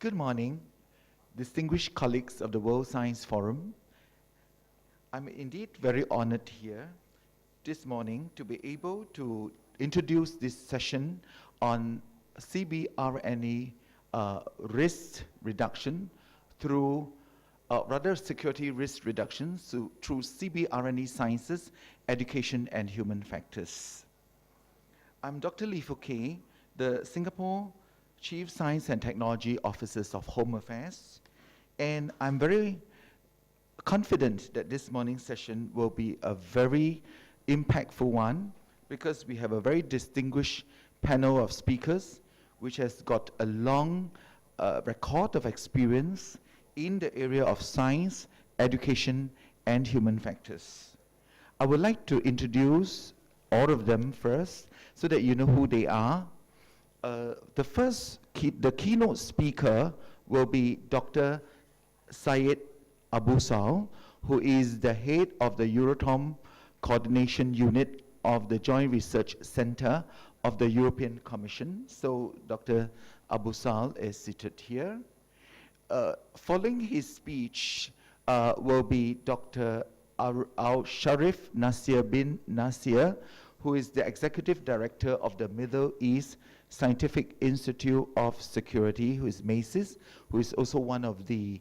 Good morning, distinguished colleagues of the World Science Forum. I'm indeed very honored here this morning to be able to introduce this session on CBRNE risk reduction through, security risk reduction through CBRNE sciences, education, and human factors. I'm Dr. Lee Fouquet, the Singapore Chief Science and Technology Officers of Home Affairs, and I'm very confident that this morning's session will be a very impactful one because we have a very distinguished panel of speakers which has got a long record of experience in the area of science, education, and human factors. I would like to introduce all of them first so that you know who they are. The keynote speaker will be Dr. Syed Abu Sal, who is the head of the Euratom Coordination Unit of the Joint Research Center of the European Commission. So Dr. Abu Sal is seated here. Following his speech will be Dr. Al-Sharif Nasir bin Nasir, who is the Executive Director of the Middle East Scientific Institute of Security, who is MACIS, who is also one of the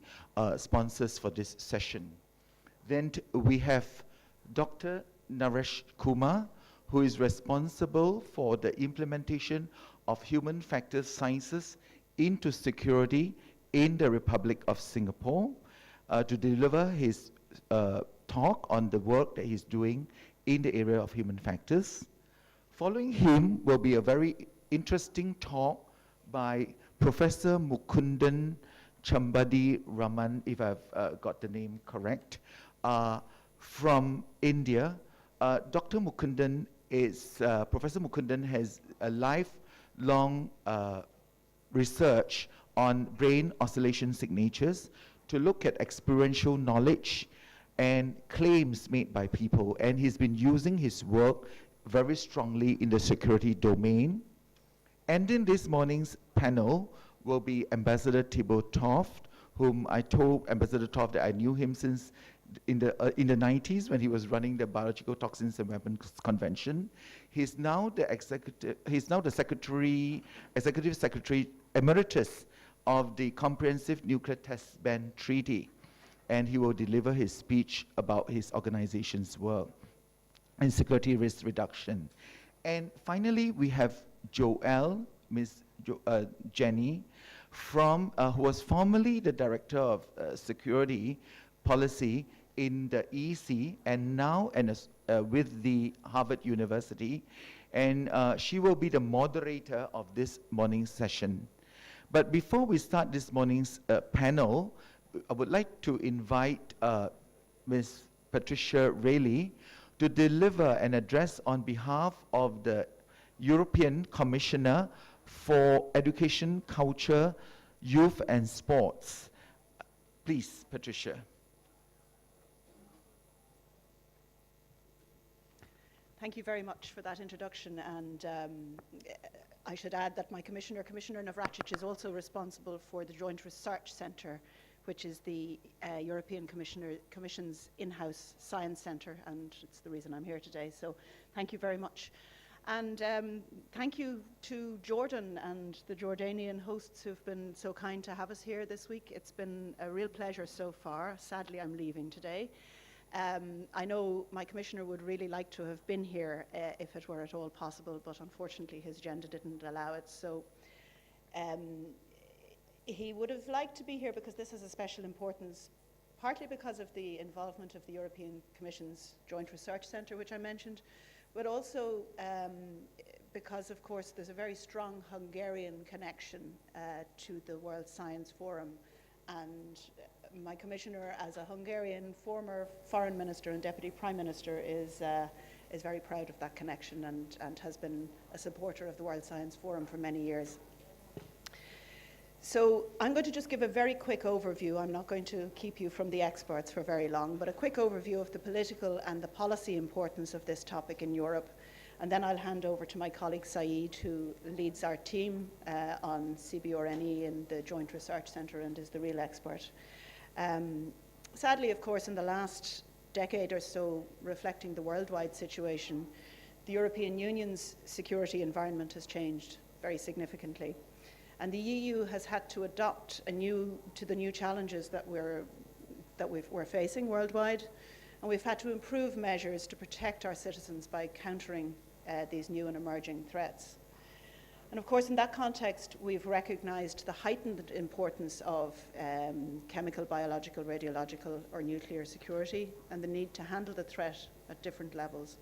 sponsors for this session. Then we have Dr. Naresh Kumar, who is responsible for the implementation of human factors sciences into security in the Republic of Singapore, to deliver his talk on the work that he's doing in the area of human factors. Following him will be a very interesting talk by Professor Mukundan Chambadi Raman, if I've got the name correct, from India. Dr. Mukundan is, Professor Mukundan has a lifelong research on brain oscillation signatures to look at experiential knowledge and claims made by people, and he's been using his work very strongly in the security domain. And in this morning's panel will be Ambassador Thibaut Toft, whom I told Ambassador Toft that I knew him since in the 90s when he was running the Biological Toxins and Weapons Convention. He's now the executive secretary emeritus of the Comprehensive Nuclear Test Ban Treaty, and he will deliver his speech about his organization's work in security risk reduction. And finally, we have Miss Jenny, who was formerly the Director of Security Policy in the EC and now with the Harvard University. And she will be the moderator of this morning's session. But before we start this morning's panel, I would like to invite Ms. Patricia Rayleigh to deliver an address on behalf of the European Commissioner for Education, Culture, Youth and Sports. Please, Patricia. Thank you very much for that introduction, and I should add that my Commissioner Navracsics, is also responsible for the Joint Research Centre, which is the European Commission's in-house science centre, and it's the reason I'm here today. So thank you very much. And thank you to Jordan and the Jordanian hosts who've been so kind to have us here this week. It's been a real pleasure so far. Sadly, I'm leaving today. I know my Commissioner would really like to have been here if it were at all possible, but unfortunately his agenda didn't allow it. So he would have liked to be here because this has a special importance, partly because of the involvement of the European Commission's Joint Research Centre, which I mentioned, but also because, of course, there's a very strong Hungarian connection to the World Science Forum. And my Commissioner, as a Hungarian former Foreign Minister and Deputy Prime Minister, is very proud of that connection and has been a supporter of the World Science Forum for many years. So I'm going to just give a very quick overview. I'm not going to keep you from the experts for very long, but a quick overview of the political and the policy importance of this topic in Europe. And then I'll hand over to my colleague Saeed, who leads our team on CBRNE in the Joint Research Centre and is the real expert. Sadly, of course, in the last decade or so, reflecting the worldwide situation, the European Union's security environment has changed very significantly. And the EU has had to adapt to the new challenges that we're facing worldwide. And we've had to improve measures to protect our citizens by countering these new and emerging threats. And of course, in that context, we've recognized the heightened importance of chemical, biological, radiological, or nuclear security, and the need to handle the threat at different levels.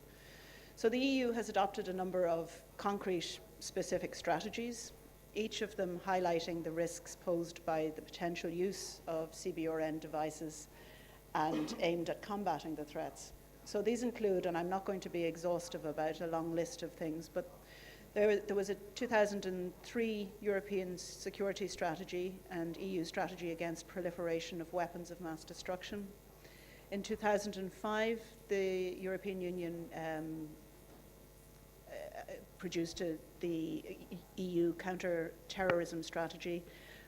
So the EU has adopted a number of concrete, specific strategies, each of them highlighting the risks posed by the potential use of CBRN devices and aimed at combating the threats. So these include, and I'm not going to be exhaustive about a long list of things, but there was a 2003 European security strategy and EU strategy against proliferation of weapons of mass destruction. In 2005, the European Union produced the EU counter-terrorism strategy,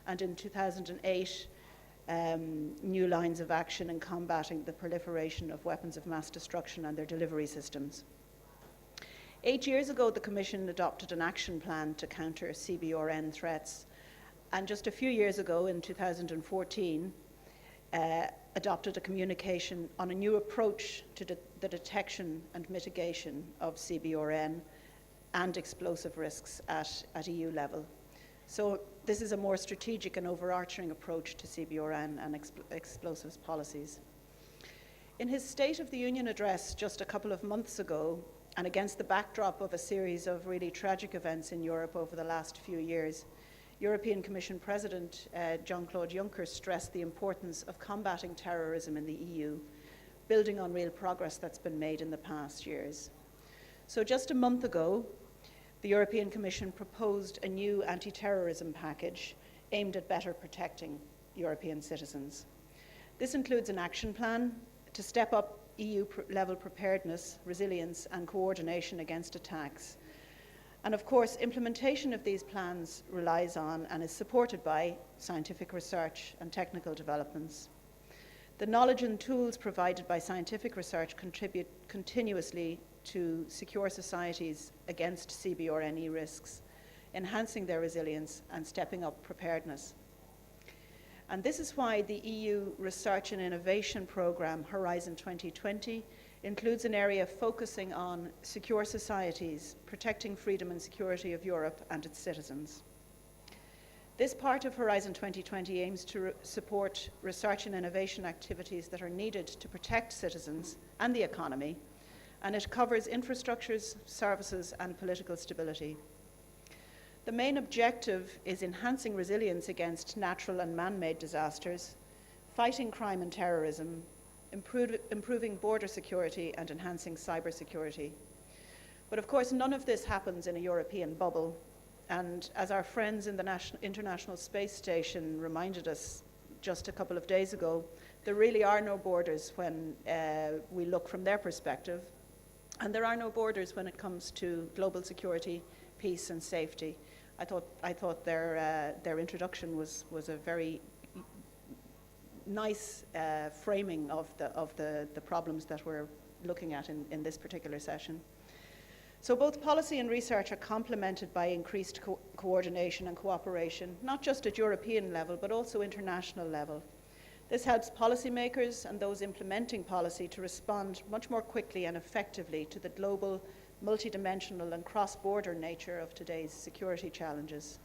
and in 2008, new lines of action in combating the proliferation of weapons of mass destruction and their delivery systems. 8 years ago, the Commission adopted an action plan to counter CBRN threats, and just a few years ago, in 2014, adopted a communication on a new approach to the detection and mitigation of CBRN and explosive risks at EU level. So this is a more strategic and overarching approach to CBRN and explosives policies. In his State of the Union address just a couple of months ago, and against the backdrop of a series of really tragic events in Europe over the last few years, European Commission President Jean-Claude Juncker stressed the importance of combating terrorism in the EU, building on real progress that's been made in the past years. So just a month ago, the European Commission proposed a new anti-terrorism package aimed at better protecting European citizens. This includes an action plan to step up EU-level preparedness, resilience, and coordination against attacks. And of course, implementation of these plans relies on and is supported by scientific research and technical developments. The knowledge and tools provided by scientific research contribute continuously to secure societies against CBRNE risks, enhancing their resilience and stepping up preparedness. And this is why the EU Research and Innovation Programme Horizon 2020 includes an area focusing on secure societies, protecting freedom and security of Europe and its citizens. This part of Horizon 2020 aims to support research and innovation activities that are needed to protect citizens and the economy, and it covers infrastructures, services, and political stability. The main objective is enhancing resilience against natural and man-made disasters, fighting crime and terrorism, improving border security, and enhancing cybersecurity. But of course, none of this happens in a European bubble. And as our friends in the International Space Station reminded us just a couple of days ago, there really are no borders when we look from their perspective. And there are no borders when it comes to global security, peace, and safety. I thought their introduction was a very nice framing of the problems that we're looking at in this particular session. So both policy and research are complemented by increased coordination and cooperation, not just at European level, but also international level. This helps policymakers and those implementing policy to respond much more quickly and effectively to the global, multidimensional and cross-border nature of today's security challenges.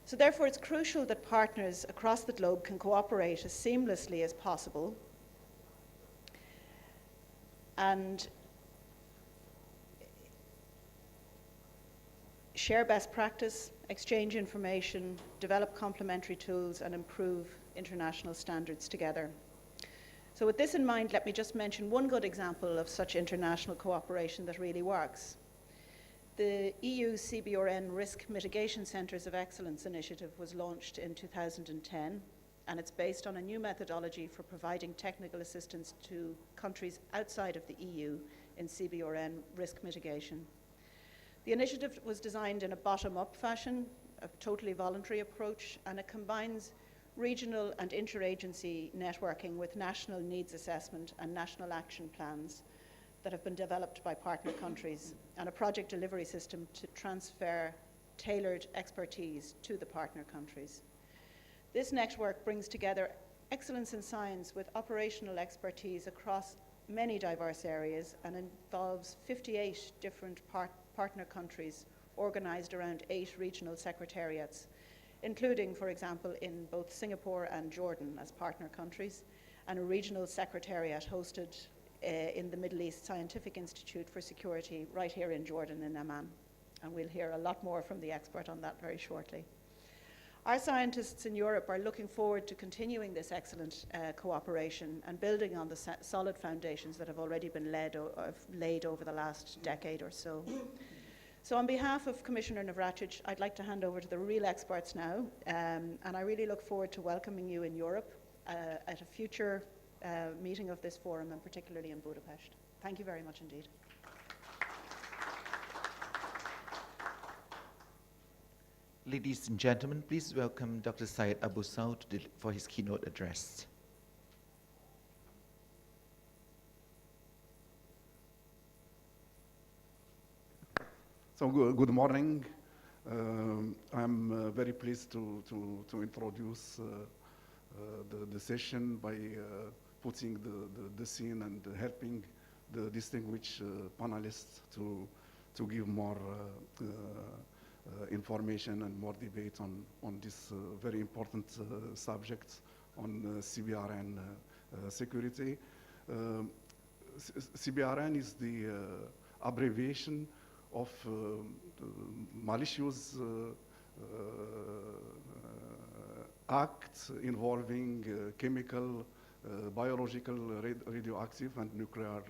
So therefore, it's crucial that partners across the globe can cooperate as seamlessly as possible and share best practice, exchange information, develop complementary tools, and improve international standards together. So with this in mind, let me just mention one good example of such international cooperation that really works. The EU CBRN Risk Mitigation Centres of Excellence initiative was launched in 2010, and it's based on a new methodology for providing technical assistance to countries outside of the EU in CBRN risk mitigation. The initiative was designed in a bottom-up fashion, a totally voluntary approach, and it combines regional and interagency networking with national needs assessment and national action plans that have been developed by partner countries, and a project delivery system to transfer tailored expertise to the partner countries. This network brings together excellence in science with operational expertise across many diverse areas and involves 58 different partner countries organised around 8 regional secretariats, including, for example, in both Singapore and Jordan as partner countries, and a regional secretariat hosted in the Middle East Scientific Institute for Security right here in Jordan in Amman. And we'll hear a lot more from the expert on that very shortly. Our scientists in Europe are looking forward to continuing this excellent cooperation and building on the solid foundations that have already been laid over the last decade or so. So on behalf of Commissioner Navracic, I'd like to hand over to the real experts now, and I really look forward to welcoming you in Europe at a future meeting of this forum, and particularly in Budapest. Thank you very much indeed. Ladies and gentlemen, please welcome Dr. Syed Abusal for his keynote address. So good morning. I'm very pleased to introduce the session by putting the scene and helping the distinguished panelists to give more information and more debate on this very important subject on CBRN security. CBRN is the abbreviation of malicious act involving chemical, biological, radioactive, and nuclear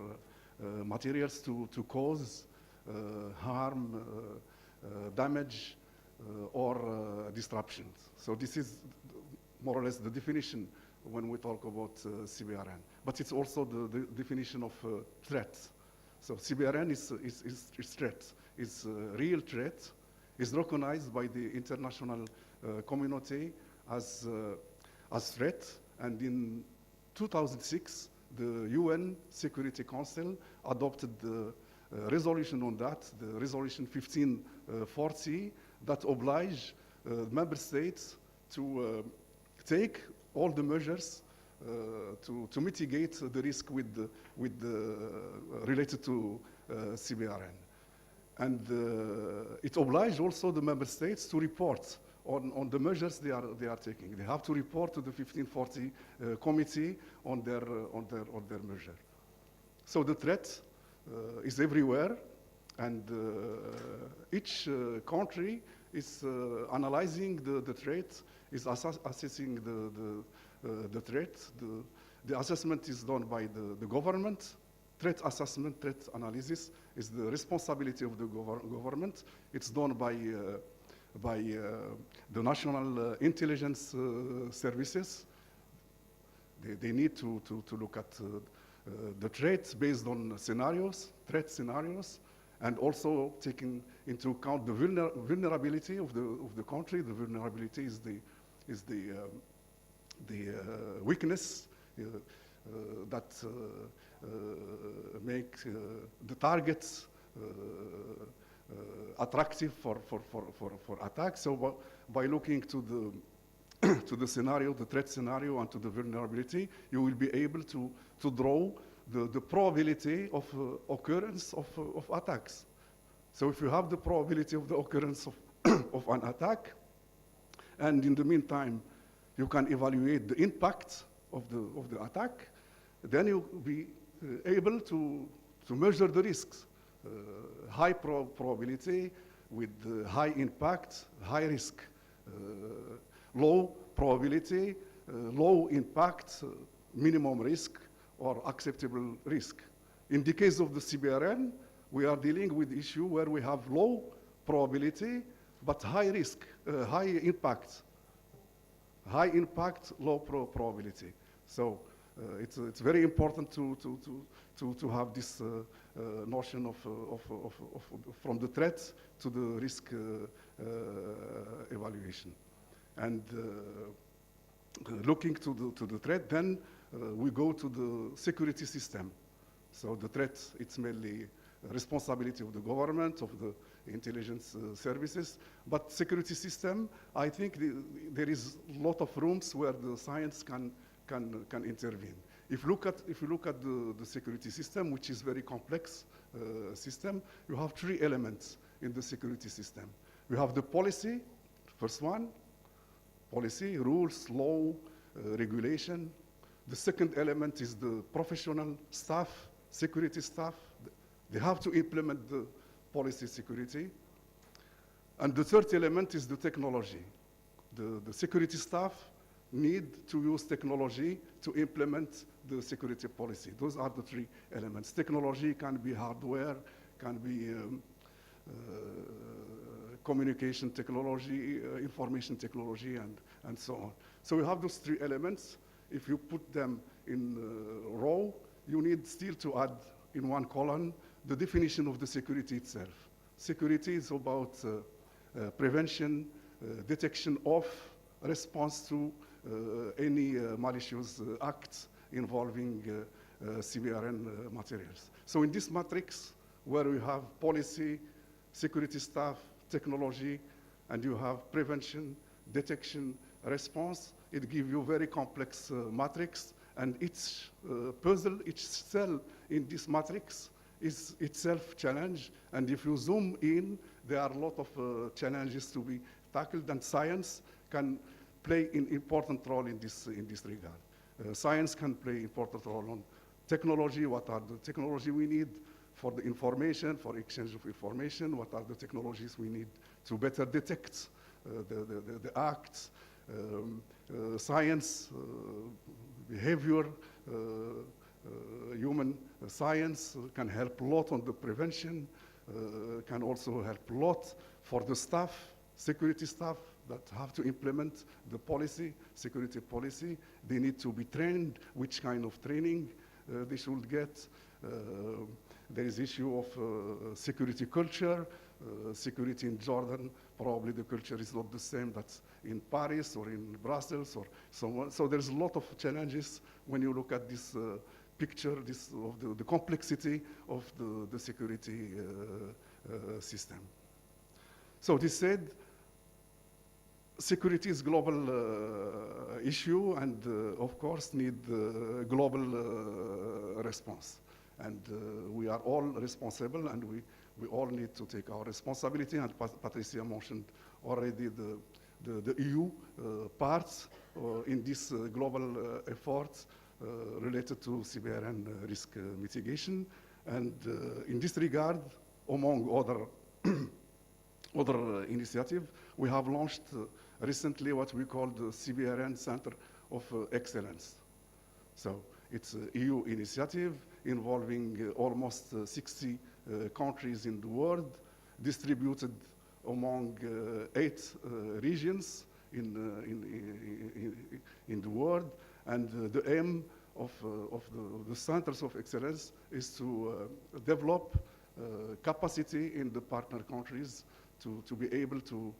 materials to cause harm, damage, or disruptions. So this is more or less the definition when we talk about CBRN. But it's also the definition of threats. So CBRN is threat, is a real threat, is recognized by the international community as threat. And in 2006, the UN Security Council adopted the resolution on that, the resolution 1540, that oblige member states to take all the measures to mitigate the risk related to CBRN. And it obliged also the member states to report on the measures they are taking. They have to report to the 1540 committee on their measure. So the threat is everywhere, and each country is analyzing the threat, is assessing the threat. The assessment is done by the government. Threat assessment, threat analysis is the responsibility of the government. It's done by the national intelligence services. They need to look at the threats based on threat scenarios, and also taking into account the vulnerability of the country. The vulnerability is the weakness that make the targets attractive for attack. So by looking to the scenario, the threat scenario, and to the vulnerability, you will be able to draw the probability of occurrence of attacks. So if you have the probability of the occurrence of an attack, and in the meantime you can evaluate the impact of the attack, then you'll be able to measure the risks. High probability with high impact, high risk. Low probability, low impact, minimum risk, or acceptable risk. In the case of the CBRN, we are dealing with issue where we have low probability, but high risk, high impact. High impact, low probability. So It's very important to have this notion of from the threat to the risk evaluation. And looking to the threat, then we go to the security system. So the threat, it's mainly responsibility of the government, of the intelligence services. But security system, I think there is a lot of rooms where the science can intervene. If you look at the security system, which is very complex system, you have three elements in the security system. You have the policy, first one, policy, rules, law, regulation. The second element is the professional staff, security staff. They have to implement the policy security. And the third element is the technology. The security staff need to use technology to implement the security policy. Those are the three elements. Technology can be hardware, can be communication technology, information technology, and so on. So we have those three elements. If you put them in a row, you need still to add in one column the definition of the security itself. Security is about prevention, detection of, response to any malicious acts involving CBRN materials. So in this matrix, where we have policy, security staff, technology, and you have prevention, detection, response, it gives you very complex matrix, and each puzzle, each cell in this matrix is itself challenge. And if you zoom in, there are a lot of challenges to be tackled, and science can play an important role in this regard. Science can play an important role on technology. What are the technology we need for the information, for exchange of information? What are the technologies we need to better detect the acts? Science, behavior, human science can help a lot on the prevention, can also help a lot for the staff, security staff that have to implement the policy, security policy. They need to be trained, which kind of training they should get. There is issue of security culture, security in Jordan. Probably the culture is not the same that's in Paris or in Brussels or so on. So there's a lot of challenges when you look at this picture, of the complexity of the security system. So this said, security is global issue, and of course need global response. And we are all responsible, and we all need to take our responsibility. And Patricia mentioned already the EU parts in this global effort related to CBRN risk mitigation. And in this regard, among other initiatives, we have launched recently what we call the CBRN Center of Excellence. So it's an EU initiative involving almost 60 countries in the world, distributed among 8 regions in the world. And the aim of the centers of excellence is to develop capacity in the partner countries to be able to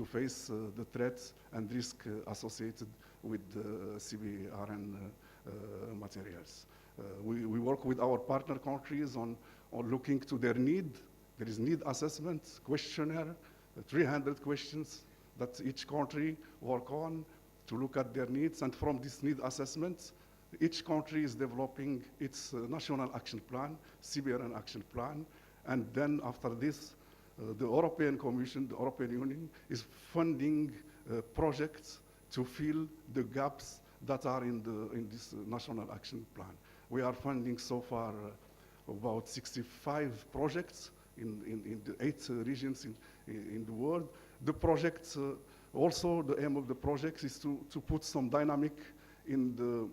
face the threats and risk associated with CBRN materials. We work with our partner countries on looking to their need. There is need assessment, questionnaire, 300 questions that each country work on to look at their needs. And from this need assessment, each country is developing its national action plan, CBRN action plan. And then after this, the European Commission, the European Union, is funding projects to fill the gaps that are in this national action plan. We are funding so far about 65 projects in the 8 regions in the world. The projects, also the aim of the projects is to put some dynamic in the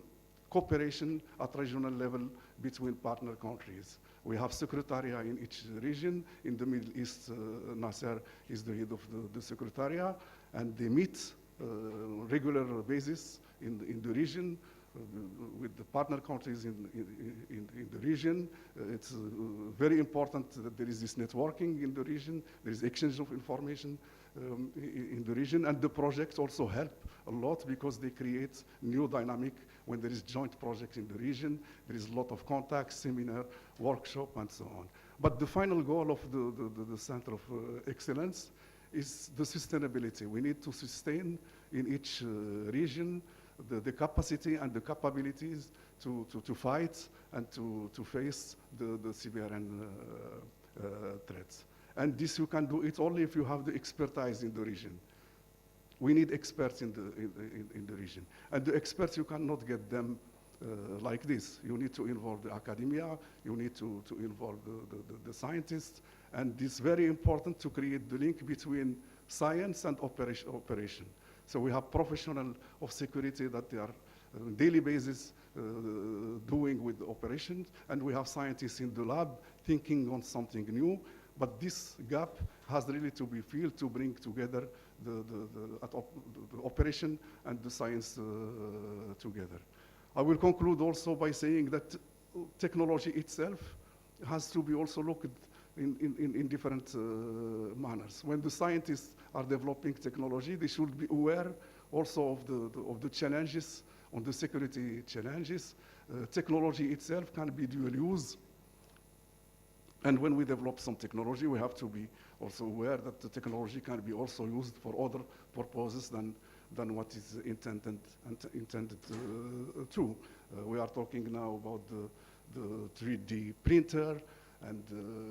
cooperation at regional level between partner countries. We have secretariat in each region. In the Middle East, Nasser is the head of the secretariat, and they meet regular basis in the region with the partner countries in the region. It's very important that there is this networking in the region, there is exchange of information in the region, and the projects also help a lot because they create new dynamic when there is joint project in the region. There is a lot of contacts, seminar, workshop, and so on. But the final goal of the Center of Excellence is the sustainability. We need to sustain in each region the capacity and the capabilities to fight and to face the CBRN threats. And this you can do it only if you have the expertise in the region. We need experts in the region. And the experts, you cannot get them like this. You need to involve the academia, you need to involve the scientists, and it's very important to create the link between science and operation. So we have professionals of security that they are on a daily basis doing with the operations, and we have scientists in the lab thinking on something new. But this gap has really to be filled to bring together the operation and the science together. I will conclude also by saying that technology itself has to be also looked in different manners. When the scientists are developing technology, they should be aware also of the challenges, on the security challenges. Technology itself can be dual use. And when we develop some technology, we have to be also aware that the technology can be also used for other purposes than what is intended to. We are talking now about the 3D printer, and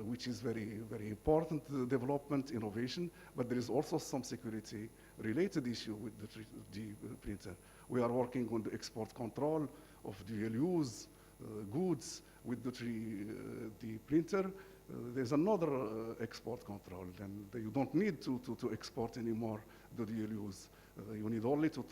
which is very, very important development, innovation, but there is also some security-related issue with the 3D printer. We are working on the export control of dual-use goods with the 3D printer. There's another export control, and you don't need to export anymore the dual-use. You need only to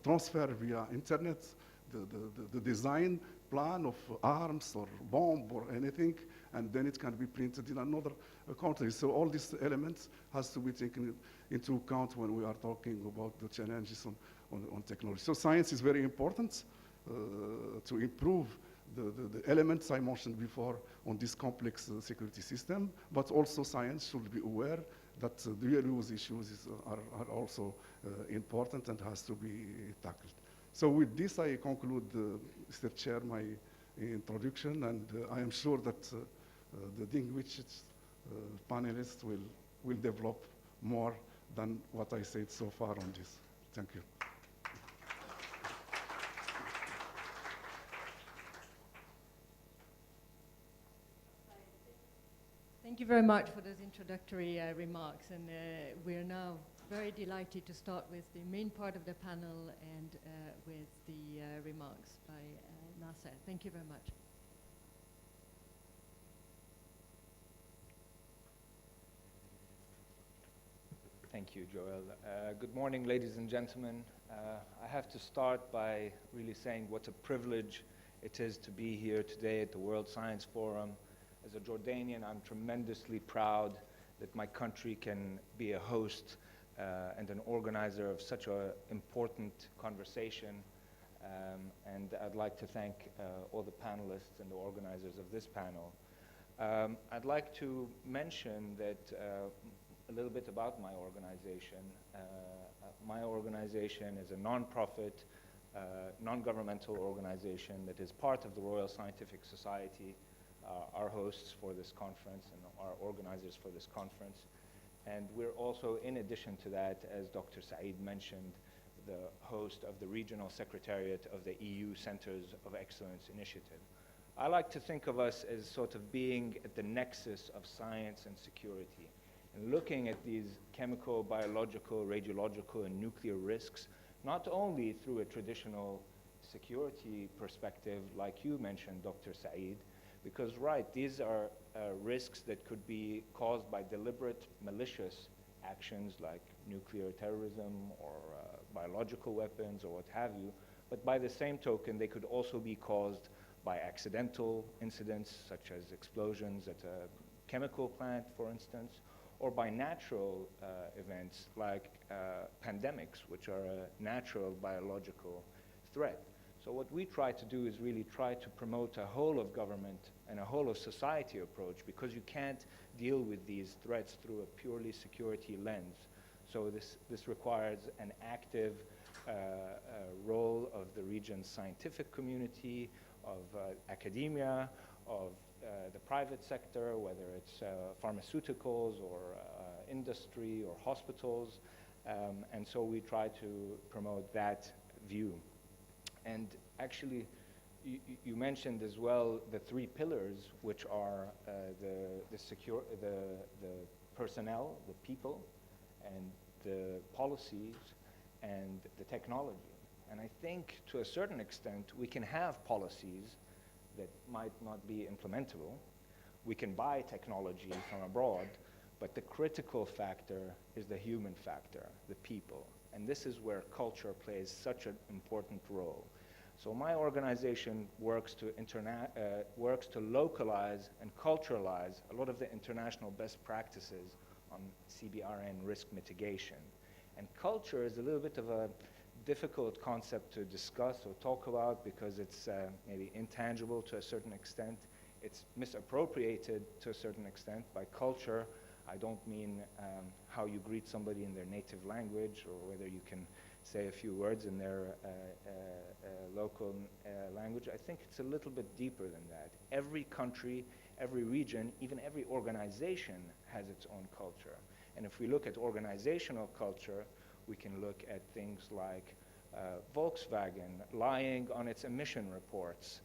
transfer via internet the design plan of arms or bomb or anything, and then it can be printed in another country. So all these elements has to be taken into account when we are talking about the challenges on technology. So science is very important to improve the elements I mentioned before on this complex security system, but also science should be aware that dual-use issues are also important and has to be tackled. So with this, I conclude, Mr. Chair, my introduction, and I am sure that the distinguished panelists will develop more than what I said so far on this. Thank you. Thank you very much for those introductory remarks, and we are now very delighted to start with the main part of the panel and with the remarks by Nasser. Thank you very much. Thank you, Joel. Good morning, ladies and gentlemen. I have to start by really saying what a privilege it is to be here today at the World Science Forum. As a Jordanian, I'm tremendously proud that my country can be a host and an organizer of such an important conversation. And I'd like to thank all the panelists and the organizers of this panel. I'd like to mention that a little bit about my organization. My organization is a non-profit, non-governmental organization that is part of the Royal Scientific Society, our hosts for this conference and our organizers for this conference. And we're also, in addition to that, as Dr. Saeed mentioned, the host of the Regional Secretariat of the EU Centers of Excellence Initiative. I like to think of us as sort of being at the nexus of science and security, and looking at these chemical, biological, radiological, and nuclear risks, not only through a traditional security perspective, like you mentioned, Dr. Saeed, because, right, these are risks that could be caused by deliberate, malicious actions like nuclear terrorism or biological weapons or what have you. But by the same token, they could also be caused by accidental incidents, such as explosions at a chemical plant, for instance, or by natural events like pandemics, which are a natural biological threat. So what we try to do is really try to promote a whole of government and a whole of society approach, because you can't deal with these threats through a purely security lens. So this requires an active role of the region's scientific community, of academia, of the private sector, whether it's pharmaceuticals or industry or hospitals. And so we try to promote that view. And actually, you mentioned as well the three pillars, which are the personnel, the people, and the policies, and the technology. And I think to a certain extent, we can have policies that might not be implementable. We can buy technology from abroad, but the critical factor is the human factor, the people. And this is where culture plays such an important role. So my organization works to localize and culturalize a lot of the international best practices on CBRN risk mitigation. And culture is a little bit of a difficult concept to discuss or talk about, because it's maybe intangible to a certain extent. It's misappropriated to a certain extent. By culture, I don't mean how you greet somebody in their native language, or whether you can say a few words in their local language. I think it's a little bit deeper than that. Every country, every region, even every organization has its own culture. And if we look at organizational culture, we can look at things like Volkswagen lying on its emission reports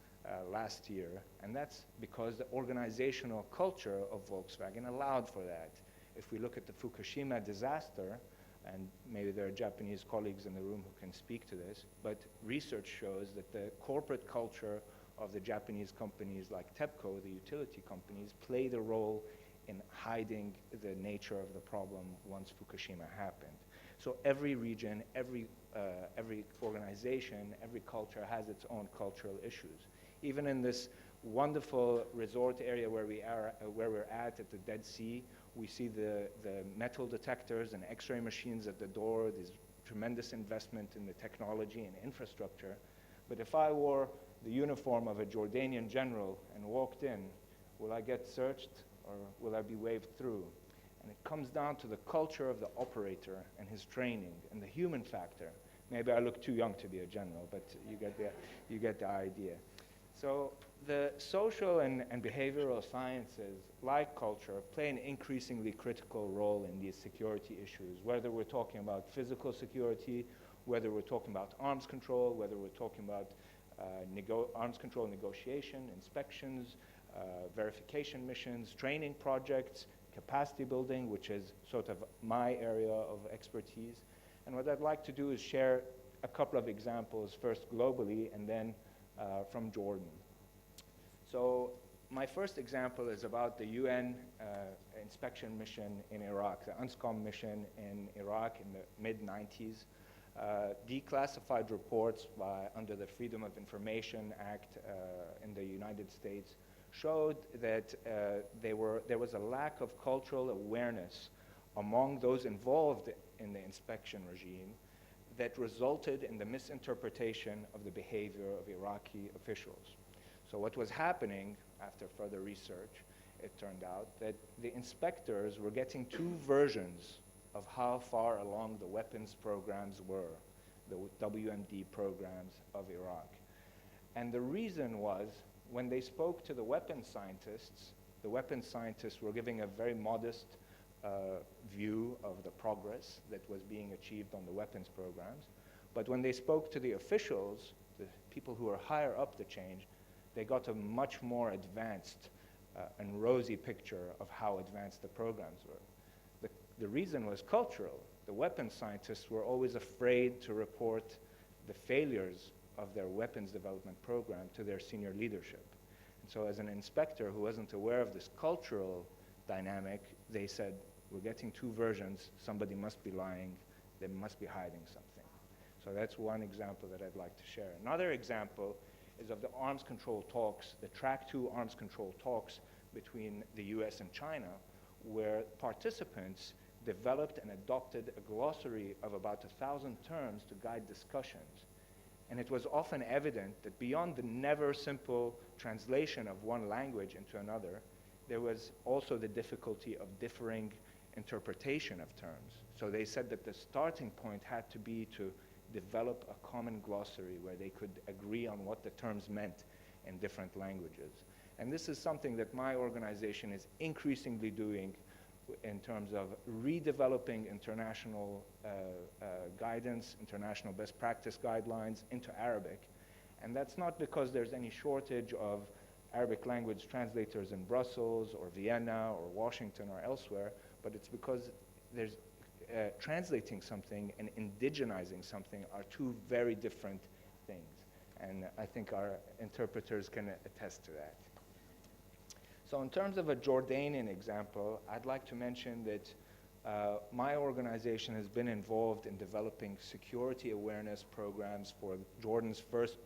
last year, and that's because the organizational culture of Volkswagen allowed for that. If we look at the Fukushima disaster, and maybe there are Japanese colleagues in the room who can speak to this, but research shows that the corporate culture of the Japanese companies like TEPCO, the utility companies, played a role in hiding the nature of the problem once Fukushima happened. So every region, every organization, every culture has its own cultural issues. Even in this wonderful resort area where we're at the Dead Sea, we see the metal detectors and X-ray machines at the door, this tremendous investment in the technology and infrastructure. But if I wore the uniform of a Jordanian general and walked in, will I get searched or will I be waved through? And it comes down to the culture of the operator and his training and the human factor. Maybe I look too young to be a general, but you get the idea. So the social and behavioral sciences, like culture, play an increasingly critical role in these security issues, whether we're talking about physical security, whether we're talking about arms control, whether we're talking about arms control negotiation, inspections, verification missions, training projects, capacity building, which is sort of my area of expertise. And what I'd like to do is share a couple of examples, first globally and then from Jordan. So my first example is about the UN inspection mission in Iraq, the UNSCOM mission in Iraq in the mid-90s. Declassified reports under the Freedom of Information Act in the United States showed that there was a lack of cultural awareness among those involved in the inspection regime that resulted in the misinterpretation of the behavior of Iraqi officials. So what was happening after further research, it turned out that the inspectors were getting two versions of how far along the weapons programs were, the WMD programs of Iraq. And the reason was, when they spoke to the weapons scientists were giving a very modest view of the progress that was being achieved on the weapons programs. But when they spoke to the officials, the people who were higher up the chain, they got a much more advanced and rosy picture of how advanced the programs were. The reason was cultural. The weapons scientists were always afraid to report the failures of their weapons development program to their senior leadership. And so as an inspector who wasn't aware of this cultural dynamic, they said, we're getting two versions, somebody must be lying, they must be hiding something. So that's one example that I'd like to share. Another example is of the arms control talks, the Track 2 arms control talks between the US and China, where participants developed and adopted a glossary of about 1,000 terms to guide discussions. And it was often evident that beyond the never simple translation of one language into another, there was also the difficulty of differing interpretation of terms. So they said that the starting point had to be to develop a common glossary where they could agree on what the terms meant in different languages. And this is something that my organization is increasingly doing in terms of redeveloping international guidance, international best practice guidelines into Arabic. And that's not because there's any shortage of Arabic language translators in Brussels or Vienna or Washington or elsewhere, but it's because there's translating something and indigenizing something are two very different things. And I think our interpreters can attest to that. So in terms of a Jordanian example, I'd like to mention that my organization has been involved in developing security awareness programs for Jordan's first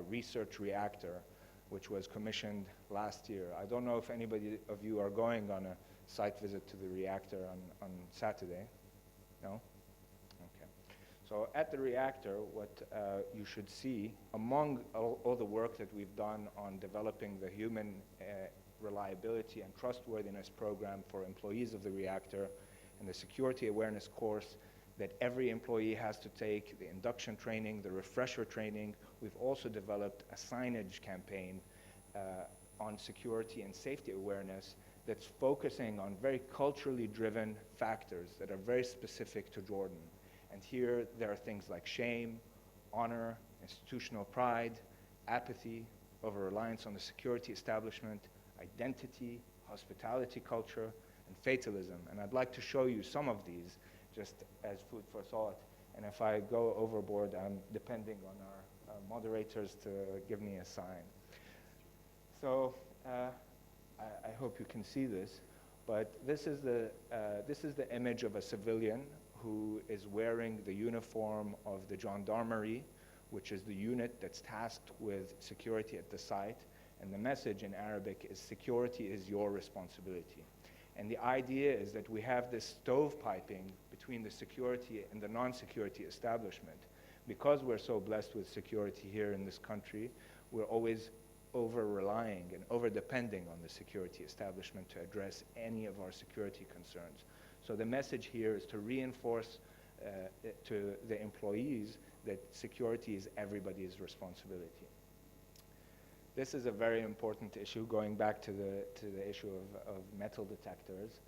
research reactor, which was commissioned last year. I don't know if anybody of you are going on a site visit to the reactor on Saturday. No? Okay. So at the reactor, what you should see, among all the work that we've done on developing the human reliability and trustworthiness program for employees of the reactor and the security awareness course that every employee has to take, the induction training, the refresher training. We've also developed a signage campaign on security and safety awareness that's focusing on very culturally driven factors that are very specific to Jordan. And here there are things like shame, honor, institutional pride, apathy, over-reliance on the security establishment, identity, hospitality culture, and fatalism. And I'd like to show you some of these just as food for thought. And if I go overboard, I'm depending on our moderators to give me a sign. So I hope you can see this, but this is the image of a civilian who is wearing the uniform of the gendarmerie, which is the unit that's tasked with security at the site. And the message in Arabic is security is your responsibility. And the idea is that we have this stovepiping between the security and the non-security establishment. Because we're so blessed with security here in this country, we're always over-relying and over-depending on the security establishment to address any of our security concerns. So the message here is to reinforce to the employees that security is everybody's responsibility. This is a very important issue, going back to the issue of metal detectors.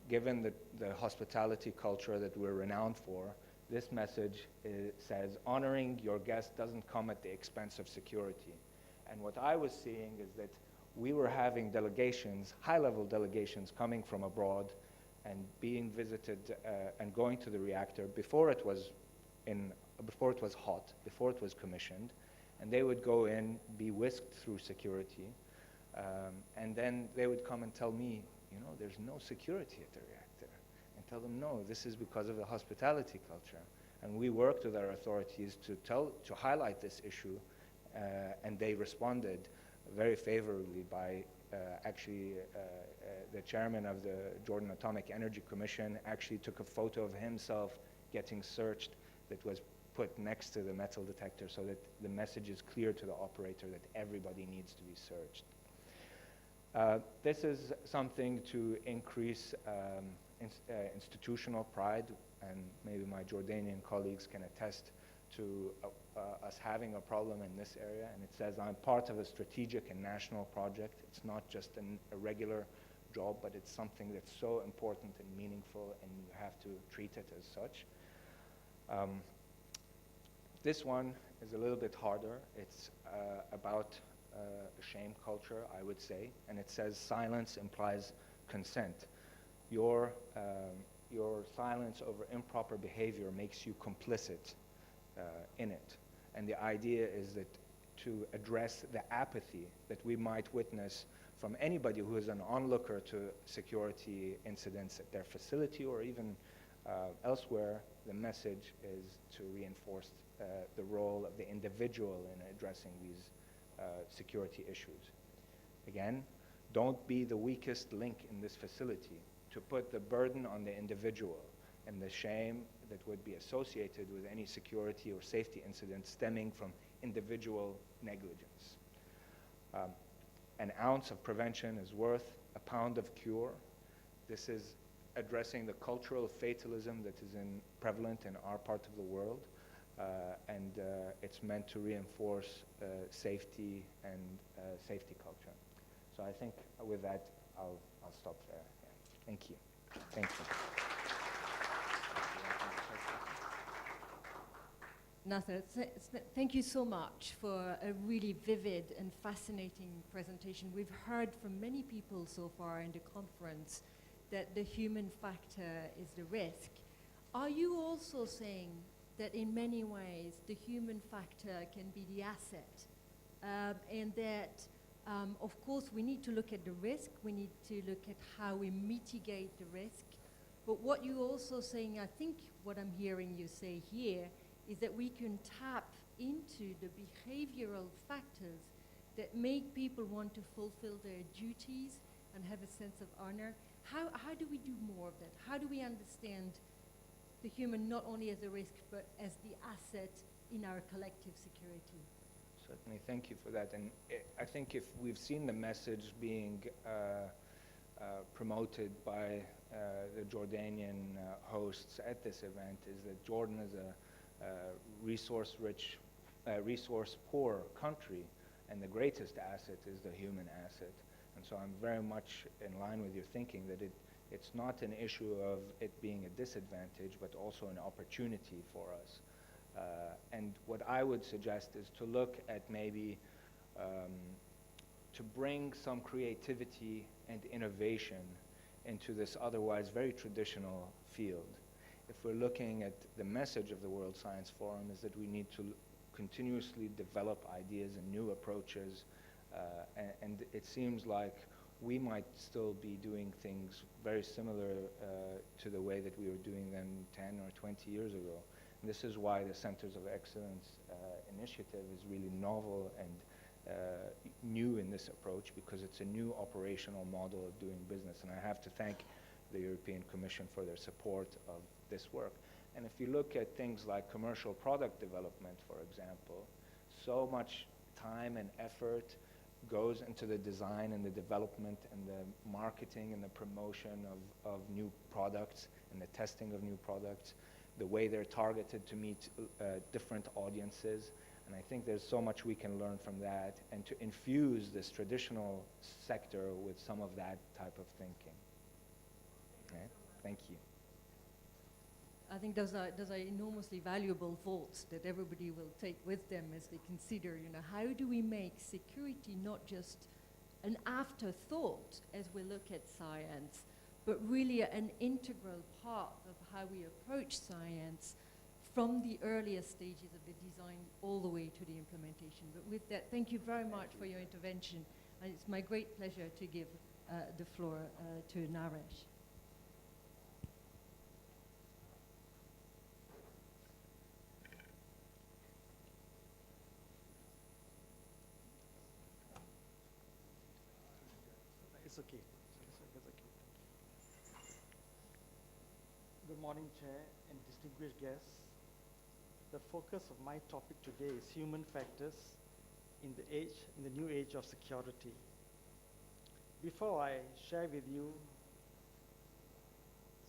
Given the hospitality culture that we're renowned for, this message says, honoring your guest doesn't come at the expense of security. And what I was seeing is that we were having delegations, high-level delegations coming from abroad and being visited and going to the reactor before it was hot, before it was commissioned. And they would go in, be whisked through security, and then they would come and tell me, there's no security at the reactor. And tell them, no, this is because of the hospitality culture. And we worked with our authorities to highlight this issue, and they responded very favorably by the chairman of the Jordan Atomic Energy Commission actually took a photo of himself getting searched that was put next to the metal detector so that the message is clear to the operator that everybody needs to be searched. This is something to increase institutional pride, and maybe my Jordanian colleagues can attest to us having a problem in this area. And it says, I'm part of a strategic and national project. It's not just a regular job, but it's something that's so important and meaningful, and you have to treat it as such. This one is a little bit harder. It's about shame culture, I would say, and it says silence implies consent. Your silence over improper behavior makes you complicit in it. And the idea is that to address the apathy that we might witness from anybody who is an onlooker to security incidents at their facility or even elsewhere, the message is to reinforce the role of the individual in addressing these security issues. Again, don't be the weakest link in this facility. To put the burden on the individual and the shame that would be associated with any security or safety incident stemming from individual negligence. An ounce of prevention is worth a pound of cure. This is addressing the cultural fatalism that is prevalent in our part of the world, and it's meant to reinforce safety and safety culture. So I think with that, I'll stop there. Yeah. Thank you. Thank you. Nasser, thank you so much for a really vivid and fascinating presentation. We've heard from many people so far in the conference that the human factor is the risk. Are you also saying that in many ways the human factor can be the asset, and that of course we need to look at the risk, we need to look at how we mitigate the risk, but what you're also saying, I think what I'm hearing you say here, is that we can tap into the behavioral factors that make people want to fulfill their duties and have a sense of honor. How do we do more of that? How do we understand the human not only as a risk, but as the asset in our collective security? Certainly, thank you for that. And I think if we've seen the message being promoted by the Jordanian hosts at this event, is that Jordan is a resource-rich, resource-poor country, and the greatest asset is the human asset. And so I'm very much in line with your thinking that it's not an issue of it being a disadvantage, but also an opportunity for us. And what I would suggest is to look at maybe to bring some creativity and innovation into this otherwise very traditional field. If we're looking at the message of the World Science Forum, is that we need to continuously develop ideas and new approaches, and it seems like we might still be doing things very similar to the way that we were doing them 10 or 20 years ago. And this is why the Centers of Excellence initiative is really novel and new in this approach, because it's a new operational model of doing business. And I have to thank the European Commission for their support of this work. And if you look at things like commercial product development, for example, so much time and effort goes into the design and the development and the marketing and the promotion of new products and the testing of new products, the way they're targeted to meet different audiences. And I think there's so much we can learn from that, and to infuse this traditional sector with some of that type of thinking. Okay? Thank you. I think those are enormously valuable thoughts that everybody will take with them as they consider, how do we make security not just an afterthought as we look at science, but really an integral part of how we approach science from the earliest stages of the design all the way to the implementation. But with that, thank you very much for your intervention. And it's my great pleasure to give the floor to Naresh. It's okay. It's okay. Good morning, Chair and distinguished guests. The focus of my topic today is human factors in the new age of security. Before I share with you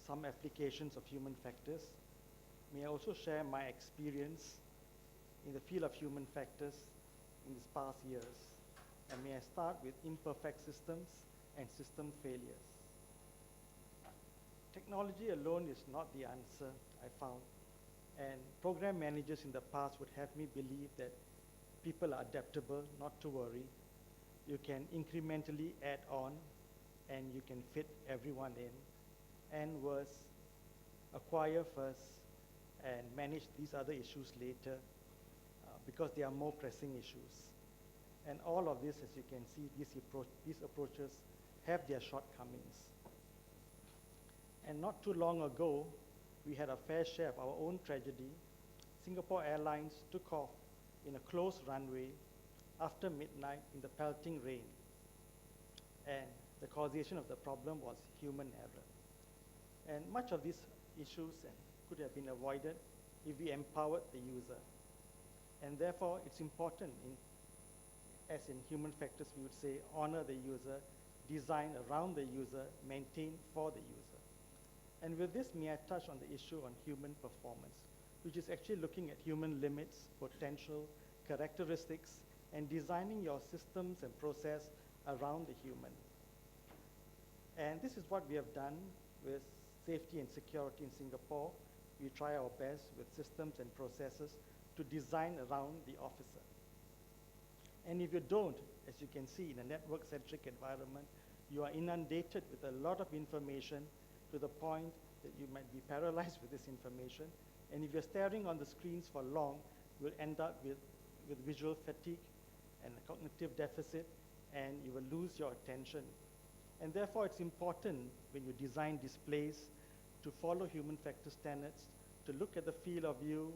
some applications of human factors, may I also share my experience in the field of human factors in these past years. And may I start with imperfect systems and system failures. Technology alone is not the answer, I found. And program managers in the past would have me believe that people are adaptable, not to worry. You can incrementally add on, and you can fit everyone in. And worse, acquire first and manage these other issues later because they are more pressing issues. And all of this, as you can see, these approaches have their shortcomings. And not too long ago, we had a fair share of our own tragedy. Singapore Airlines took off in a closed runway after midnight in the pelting rain. And the causation of the problem was human error. And much of these issues and could have been avoided if we empowered the user. And therefore, it's important, as in human factors, we would say, honor the user, design around the user, maintain for the user. And with this, may I touch on the issue on human performance, which is actually looking at human limits, potential, characteristics, and designing your systems and process around the human. And this is what we have done with safety and security in Singapore. We try our best with systems and processes to design around the officer. And if you don't, as you can see in a network-centric environment, you are inundated with a lot of information to the point that you might be paralyzed with this information. And if you're staring on the screens for long, you'll end up with visual fatigue and a cognitive deficit, and you will lose your attention. And therefore, it's important when you design displays to follow human factor standards, to look at the field of view,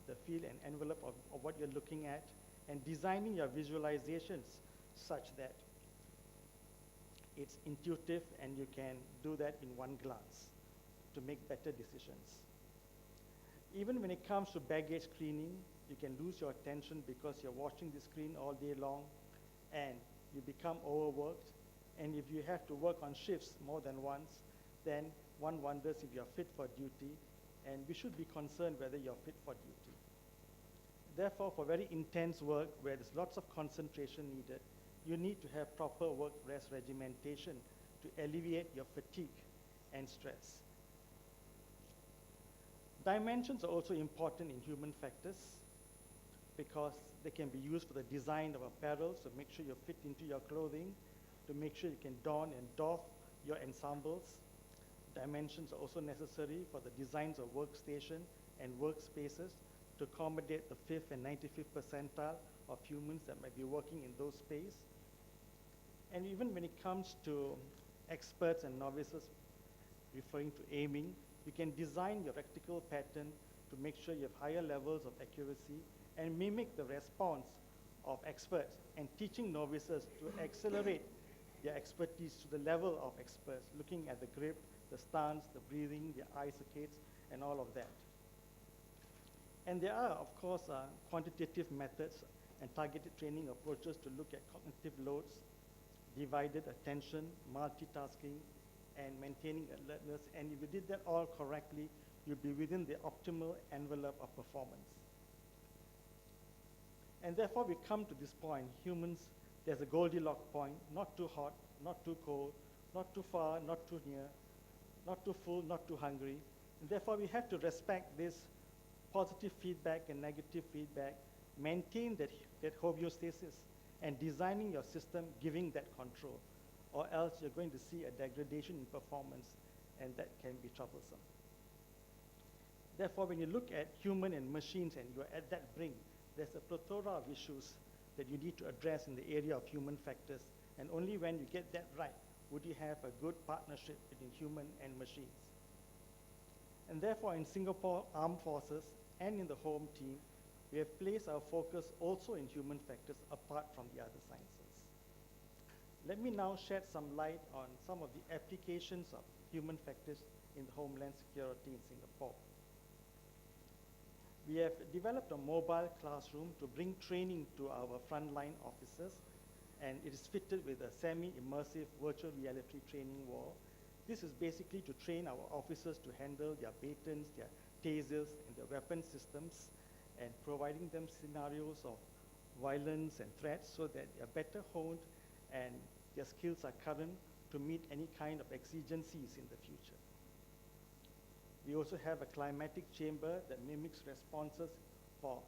the field and envelope of what you're looking at, and designing your visualizations such that it's intuitive and you can do that in one glance to make better decisions. Even when it comes to baggage screening, you can lose your attention because you're watching the screen all day long and you become overworked. And if you have to work on shifts more than once, then one wonders if you're fit for duty, and we should be concerned whether you're fit for duty. Therefore, for very intense work where there's lots of concentration needed, you need to have proper work-rest regimentation to alleviate your fatigue and stress. Dimensions are also important in human factors because they can be used for the design of apparel, so make sure you fit into your clothing, to make sure you can don and doff your ensembles. Dimensions are also necessary for the designs of workstation and workspaces to accommodate the 5th and 95th percentile of humans that might be working in those spaces. And even when it comes to experts and novices, referring to aiming, you can design your reticle pattern to make sure you have higher levels of accuracy and mimic the response of experts, and teaching novices to accelerate their expertise to the level of experts, looking at the grip, the stance, the breathing, the eye sockets, and all of that. And there are, of course, quantitative methods and targeted training approaches to look at cognitive loads, divided attention, multitasking, and maintaining alertness. And if you did that all correctly, you'll be within the optimal envelope of performance. And therefore, we come to this point. Humans, there's a Goldilocks point, not too hot, not too cold, not too far, not too near, not too full, not too hungry. And therefore, we have to respect this positive feedback and negative feedback, maintain that homeostasis, and designing your system giving that control, or else you're going to see a degradation in performance, and that can be troublesome. Therefore, when you look at human and machines and you're at that brink, there's a plethora of issues that you need to address in the area of human factors, and only when you get that right would you have a good partnership between human and machines. And therefore, in Singapore Armed Forces and in the home team, we have placed our focus also in human factors apart from the other sciences. Let me now shed some light on some of the applications of human factors in homeland security in Singapore. We have developed a mobile classroom to bring training to our frontline officers, and it is fitted with a semi-immersive virtual reality training wall. This is basically to train our officers to handle their batons, their tasers, and their weapon systems, and providing them scenarios of violence and threats so that they are better honed and their skills are current to meet any kind of exigencies in the future. We also have a climatic chamber that mimics responses for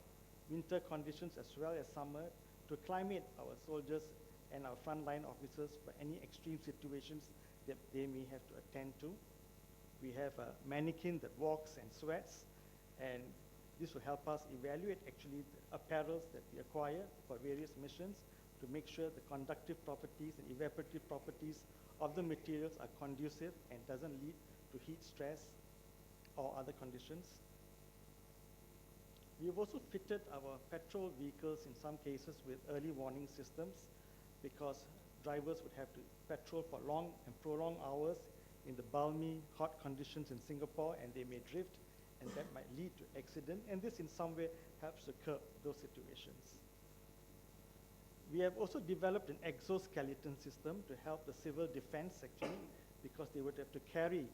winter conditions as well as summer to climate our soldiers and our frontline officers for any extreme situations that they may have to attend to. We have a mannequin that walks and sweats, and this will help us evaluate actually the apparels that we acquire for various missions to make sure the conductive properties and evaporative properties of the materials are conducive and doesn't lead to heat stress or other conditions. We have also fitted our petrol vehicles in some cases with early warning systems because drivers would have to patrol for long and prolonged hours in the balmy, hot conditions in Singapore, and they may drift, and that might lead to accident, and this in some way helps to curb those situations. We have also developed an exoskeleton system to help the civil defense actually, because they would have to carry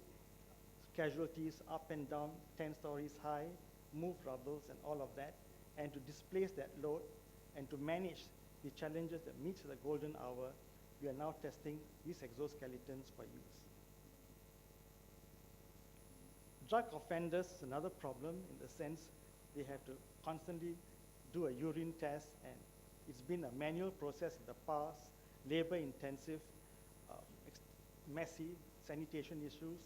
casualties up and down 10 stories high, move rubbles and all of that, and to displace that load and to manage the challenges that meets the golden hour. We are now testing these exoskeletons for use. Drug offenders is another problem in the sense they have to constantly do a urine test, and it's been a manual process in the past, labor intensive, messy sanitation issues,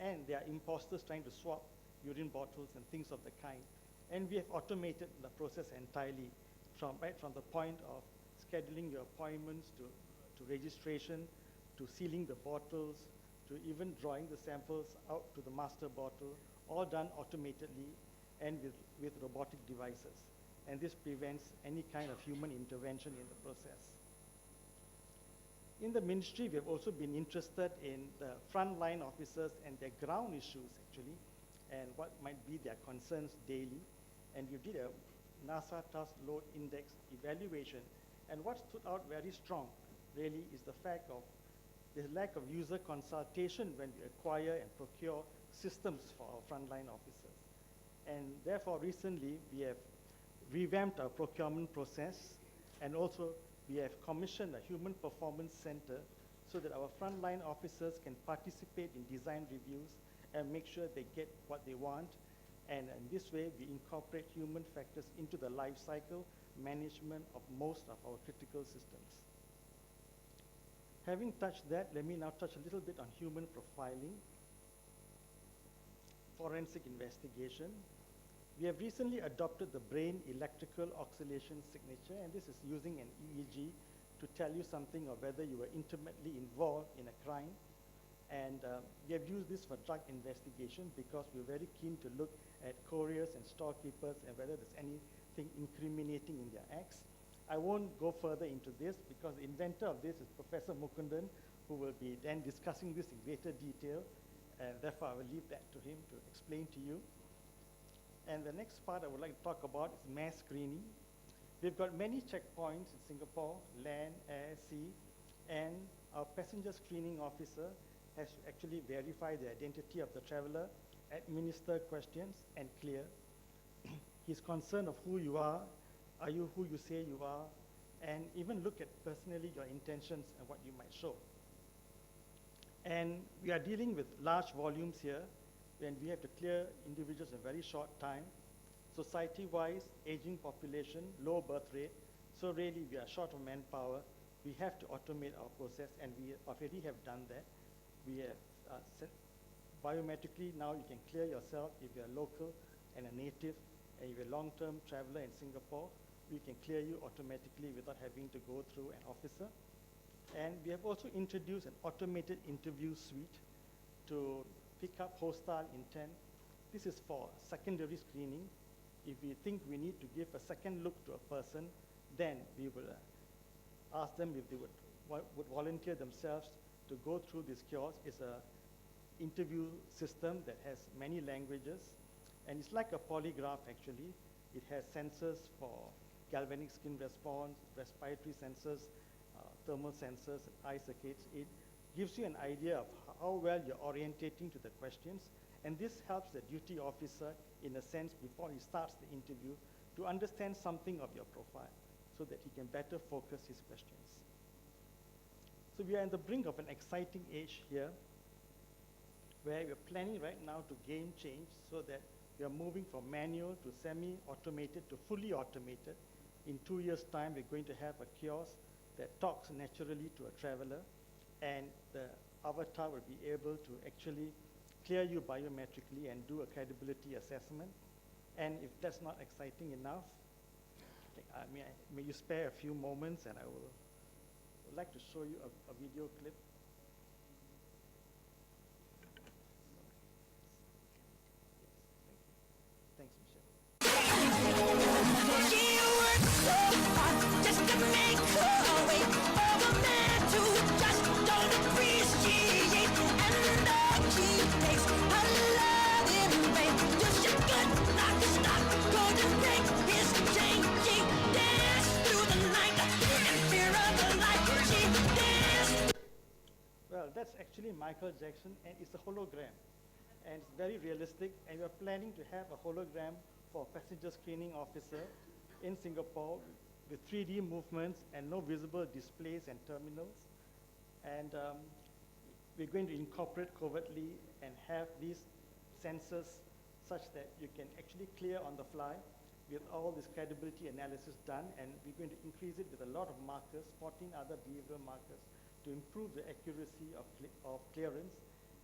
and there are imposters trying to swap urine bottles and things of the kind. And we have automated the process entirely, right from the point of scheduling your appointments to registration, to sealing the bottles, to even drawing the samples out to the master bottle, all done automatically and with robotic devices. And this prevents any kind of human intervention in the process. In the ministry, we have also been interested in the frontline officers and their ground issues actually, and what might be their concerns daily. And you did a NASA Task Load Index evaluation, and what stood out very strong really is the fact of the lack of user consultation when we acquire and procure systems for our frontline officers. And therefore, recently, we have revamped our procurement process, and also we have commissioned a human performance center so that our frontline officers can participate in design reviews and make sure they get what they want. And in this way, we incorporate human factors into the life cycle management of most of our critical systems. Having touched that, let me now touch a little bit on human profiling, forensic investigation. We have recently adopted the brain electrical oscillation signature, and this is using an EEG to tell you something of whether you were intimately involved in a crime. And we have used this for drug investigation because we're very keen to look at couriers and storekeepers and whether there's anything incriminating in their acts. I won't go further into this because the inventor of this is Professor Mukundan, who will be then discussing this in greater detail, and therefore I will leave that to him to explain to you. And the next part I would like to talk about is mass screening. We've got many checkpoints in Singapore, land, air, sea, and our passenger screening officer has to actually verify the identity of the traveler, administer questions, and clear. He's concerned of who you are you who you say you are, and even look at personally your intentions and what you might show. And we are dealing with large volumes here, and we have to clear individuals in a very short time. Society-wise, aging population, low birth rate, so really we are short of manpower. We have to automate our process, and we already have done that. We have biometrically now you can clear yourself if you're local and a native, and if you're a long-term traveler in Singapore, we can clear you automatically without having to go through an officer. And we have also introduced an automated interview suite to pick up hostile intent. This is for secondary screening. If we think we need to give a second look to a person, then we will ask them if they would volunteer themselves to go through this kiosk. It's an interview system that has many languages, and it's like a polygraph actually. It has sensors for galvanic skin response, respiratory sensors, thermal sensors, and eye circuits. It gives you an idea of how well you're orientating to the questions, and this helps the duty officer, in a sense, before he starts the interview, to understand something of your profile so that he can better focus his questions. So we are on the brink of an exciting age here, where we're planning right now to game change so that we are moving from manual to semi-automated to fully automated. In 2 years' time, we're going to have a kiosk that talks naturally to a traveler, and the avatar will be able to actually clear you biometrically and do a credibility assessment. And if that's not exciting enough, may you spare a few moments, and I would like to show you a video clip. Thanks, Michelle. She works so hard just to make her way for a man who just don't appreciate, and all she takes her love in vain. You should That's actually Michael Jackson, and it's a hologram. And it's very realistic, and we're planning to have a hologram for passenger screening officer in Singapore with 3D movements and no visible displays and terminals. And we're going to incorporate covertly and have these sensors such that you can actually clear on the fly with all this credibility analysis done, and we're going to increase it with a lot of markers, 14 other behavioral markers, to improve the accuracy of clearance.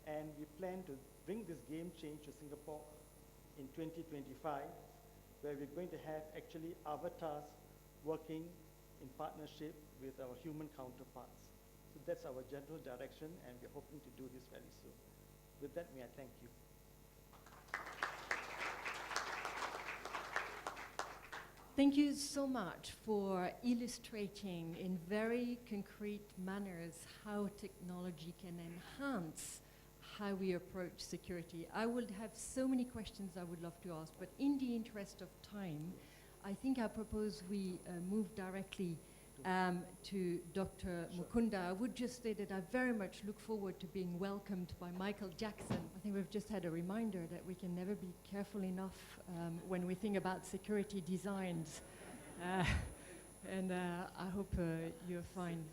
And we plan to bring this game change to Singapore in 2025, where we're going to have actually avatars working in partnership with our human counterparts. So that's our general direction, and we're hoping to do this very soon. With that, may I thank you. Thank you so much for illustrating in very concrete manners how technology can enhance how we approach security. I would have so many questions I would love to ask, but in the interest of time, I think I propose we move directly to Dr. Mukunda. I would just say that I very much look forward to being welcomed by Michael Jackson. I think we've just had a reminder that we can never be careful enough when we think about security designs. And I hope you'll find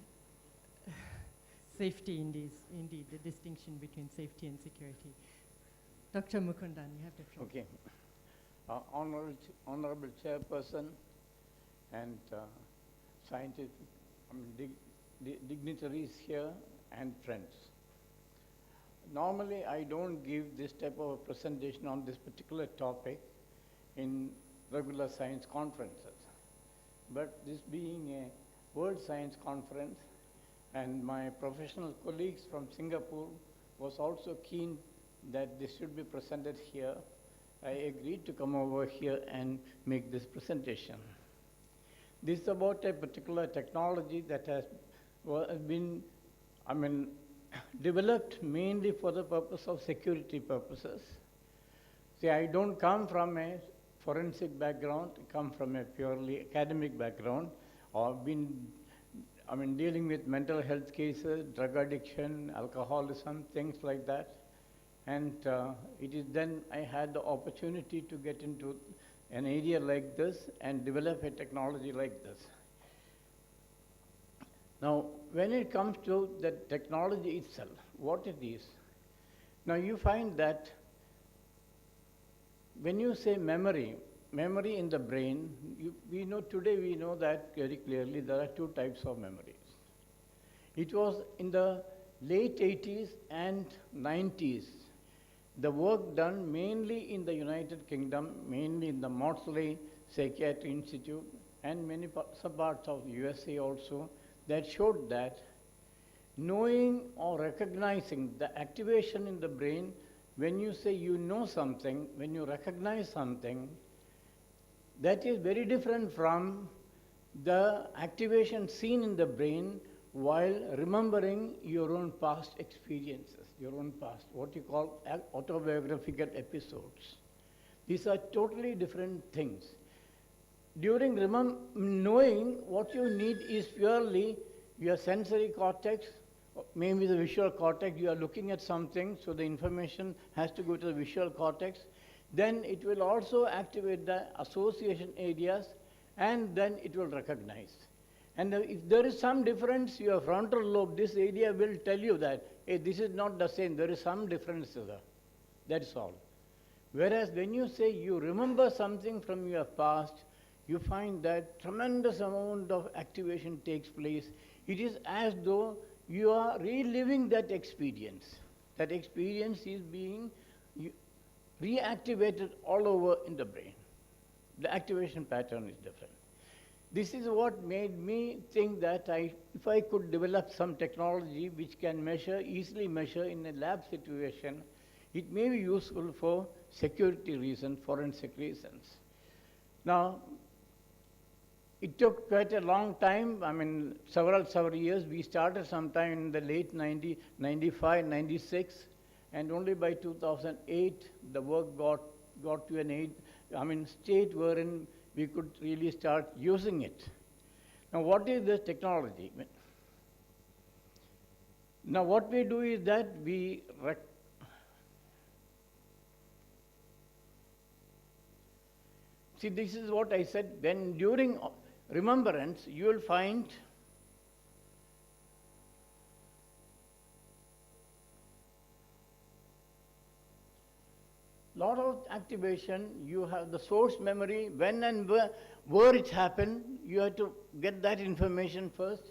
safety in these, indeed, the distinction between safety and security. Dr. Mukundan, you have the floor. Okay. Honorable Chairperson and scientific dignitaries here and friends. Normally, I don't give this type of a presentation on this particular topic in regular science conferences. But this being a World Science Conference, and my professional colleagues from Singapore was also keen that this should be presented here, I agreed to come over here and make this presentation. This is about a particular technology that has been, developed mainly for the purpose of security purposes. See, I don't come from a forensic background, I come from a purely academic background, or been dealing with mental health cases, drug addiction, alcoholism, things like that. And it is then I had the opportunity to get into an area like this and develop a technology like this. Now, when it comes to the technology itself, what it is, now you find that when you say memory in the brain, today we know that very clearly there are two types of memories. It was in the late 80s and 90s, the work done mainly in the United Kingdom, mainly in the Maudsley Psychiatry Institute, and many some parts of the USA also, that showed that knowing or recognizing the activation in the brain, when you say you know something, when you recognize something, that is very different from the activation seen in the brain while remembering your own past experiences, your own past, what you call autobiographical episodes. These are totally different things. During knowing, what you need is purely your sensory cortex, maybe the visual cortex. You are looking at something, so the information has to go to the visual cortex. Then it will also activate the association areas, and then it will recognize. And if there is some difference, your frontal lobe, this area will tell you that, hey, this is not the same, there is some difference there. That's all. Whereas when you say you remember something from your past, you find that tremendous amount of activation takes place. It is as though you are reliving that experience. That experience is being reactivated all over in the brain. The activation pattern is different. This is what made me think that if I could develop some technology which can easily measure in a lab situation, it may be useful for security reasons, forensic reasons. Now, it took quite a long time, several years. We started sometime in the late 95, 96, and only by 2008, the work got to an state wherein we could really start using it. Now, what is this technology? Now what we do is that we see, this is what I said, when during remembrance you will find lot of activation. You have the source memory, when and where it happened, you have to get that information first.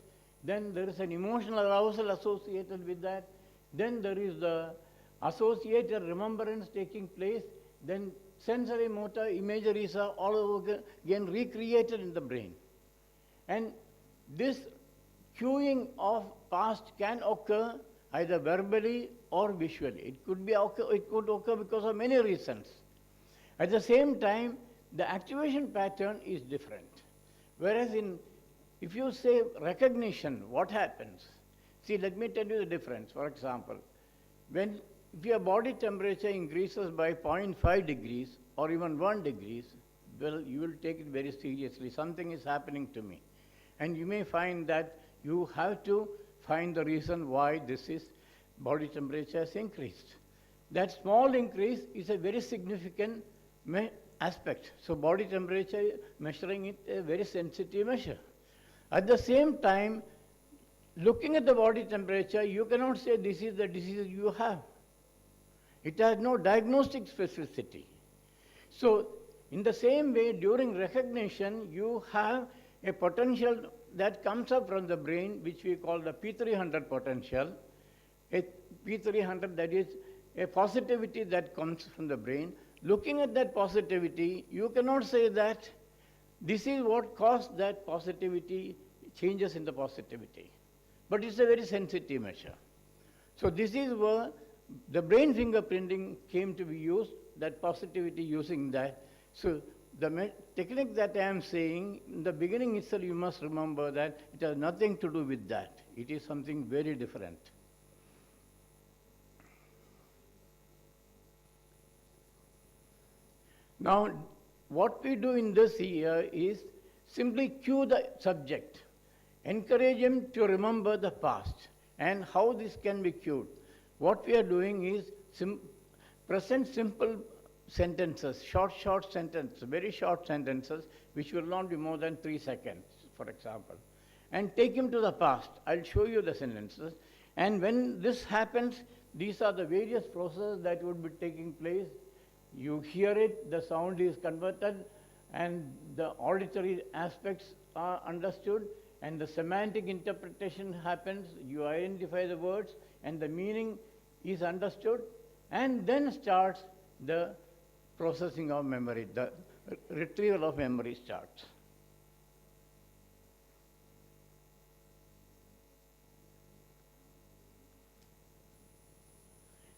Then there is an emotional arousal associated with that. Then there is the associated remembrance taking place. Then sensory motor imageries are all over again recreated in the brain. And this cueing of past can occur either verbally or visually. It could occur because of many reasons. At the same time, the activation pattern is different. Whereas if you say recognition, what happens? See, let me tell you the difference. For example, if your body temperature increases by 0.5 degrees or even 1 degree, well, you will take it very seriously. Something is happening to me. And you may find that you have to find the reason why this is body temperature has increased. That small increase is a very significant aspect. So body temperature, measuring it, a very sensitive measure. At the same time, looking at the body temperature, you cannot say this is the disease you have. It has no diagnostic specificity. So in the same way, during recognition, you have a potential that comes up from the brain, which we call the P300 potential. A P300, that is a positivity that comes from the brain. Looking at that positivity, you cannot say that this is what caused that positivity, changes in the positivity. But it's a very sensitive measure. So this is where the brain fingerprinting came to be used, that positivity using that. So the technique that I am saying, in the beginning itself, you must remember that it has nothing to do with that. It is something very different. Now, what we do in this here is simply cue the subject, encourage him to remember the past and how this can be cued. What we are doing is present simple sentences, short sentences, very short sentences, which will not be more than 3 seconds, for example. And take him to the past. I'll show you the sentences. And when this happens, these are the various processes that would be taking place. You hear it, the sound is converted, and the auditory aspects are understood, and the semantic interpretation happens. You identify the words, and the meaning is understood, and then starts the processing of memory, the retrieval of memory starts.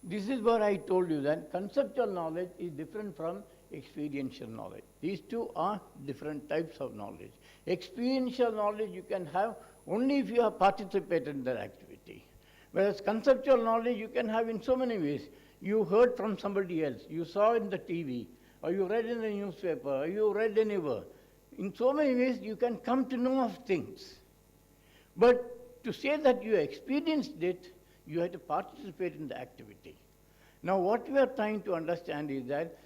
This is where I told you that conceptual knowledge is different from experiential knowledge. These two are different types of knowledge. Experiential knowledge you can have only if you have participated in that activity. Whereas conceptual knowledge you can have in so many ways. You heard from somebody else, you saw in the TV, or you read in the newspaper, or you read anywhere. In so many ways you can come to know of things. But to say that you experienced it, you have to participate in the activity. Now what we are trying to understand is that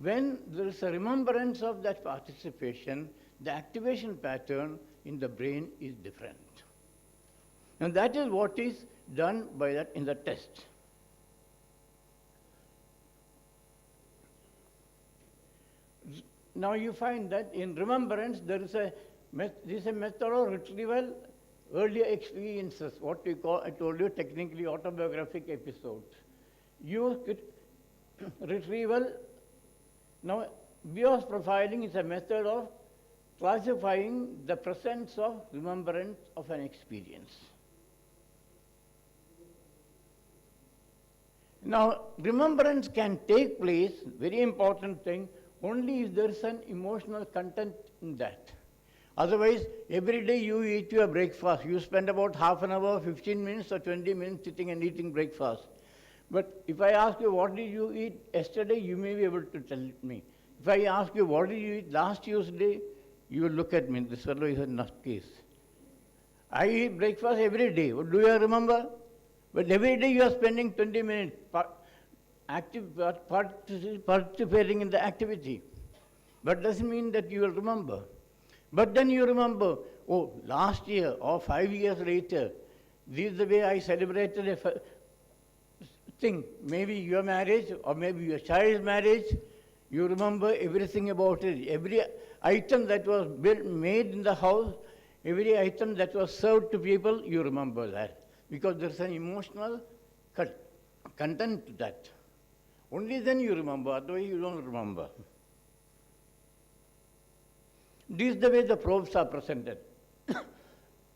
when there is a remembrance of that participation, the activation pattern in the brain is different. And that is what is done by that in the test. Now you find that in remembrance there is a method of retrieval, earlier experiences, what we call, I told you, technically autobiographic episodes. You retrieval. Now BIOS profiling is a method of classifying the presence of remembrance of an experience. Now remembrance can take place, very important thing, only if there is an emotional content in that. Otherwise, every day you eat your breakfast. You spend about half an hour, 15 minutes or 20 minutes sitting and eating breakfast. But if I ask you, what did you eat yesterday, you may be able to tell me. If I ask you, what did you eat last Tuesday, you will look at me. This fellow is a nutcase. I eat breakfast every day. Do you remember? But every day you are spending 20 minutes participating in the activity. But doesn't mean that you will remember. But then you remember, oh, last year or 5 years later, this is the way I celebrated a thing. Maybe your marriage or maybe your child's marriage, you remember everything about it. Every item that was made in the house, every item that was served to people, you remember that. Because there's an emotional content to that. Only then you remember, otherwise you don't remember. This is the way the probes are presented.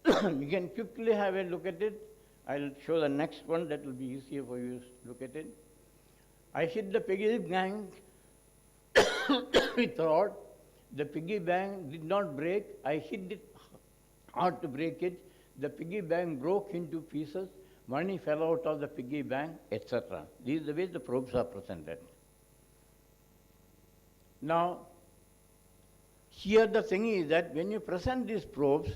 You can quickly have a look at it. I'll show the next one, that will be easier for you to look at it. I hit the piggy bank with rod. The piggy bank did not break. I hit it hard to break it. The piggy bank broke into pieces. Money fell out of the piggy bank, etc. This is the way the probes are presented. Now, here the thing is that when you present these probes,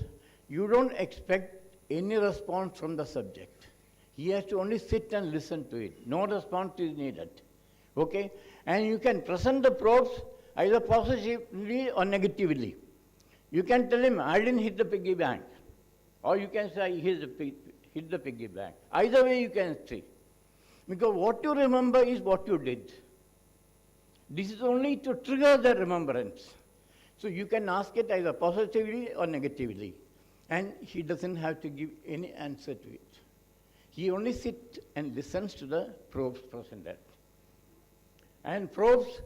you don't expect any response from the subject. He has to only sit and listen to it. No response is needed. Okay? And you can present the probes either positively or negatively. You can tell him, I didn't hit the piggy bank. Or you can say, I hit the piggy bank. Either way you can see. Because what you remember is what you did. This is only to trigger the remembrance. So you can ask it either positively or negatively. And he doesn't have to give any answer to it. He only sits and listens to the probes presented. And probes,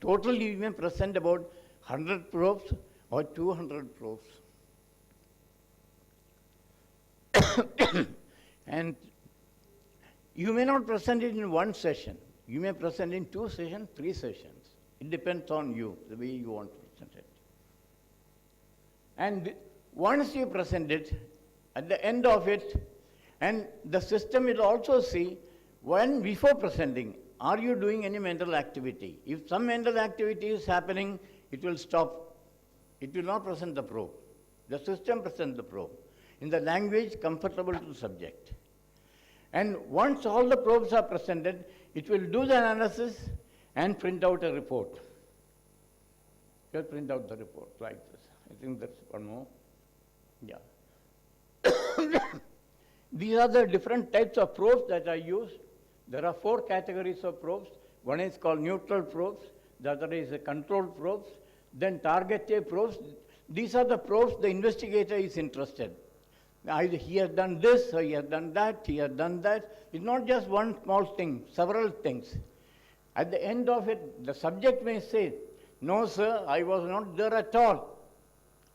totally you may present about 100 probes or 200 probes. And you may not present it in one session. You may present in 2 sessions, 3 sessions. It depends on you, the way you want to present it. And once you present it, at the end of it, and the system will also see when before presenting, are you doing any mental activity? If some mental activity is happening, it will stop. It will not present the probe. The system presents the probe in the language comfortable to the subject. And once all the probes are presented, it will do the analysis and print out a report. Just print out the report like this. I think that's one more. Yeah. These are the different types of probes that are used. There are 4 categories of probes. One is called neutral probes. The other is controlled probes. Then targeted probes. These are the probes the investigator is interested. Either he has done this, or he has done that, he has done that. It's not just one small thing, several things. At the end of it, the subject may say, no, sir, I was not there at all.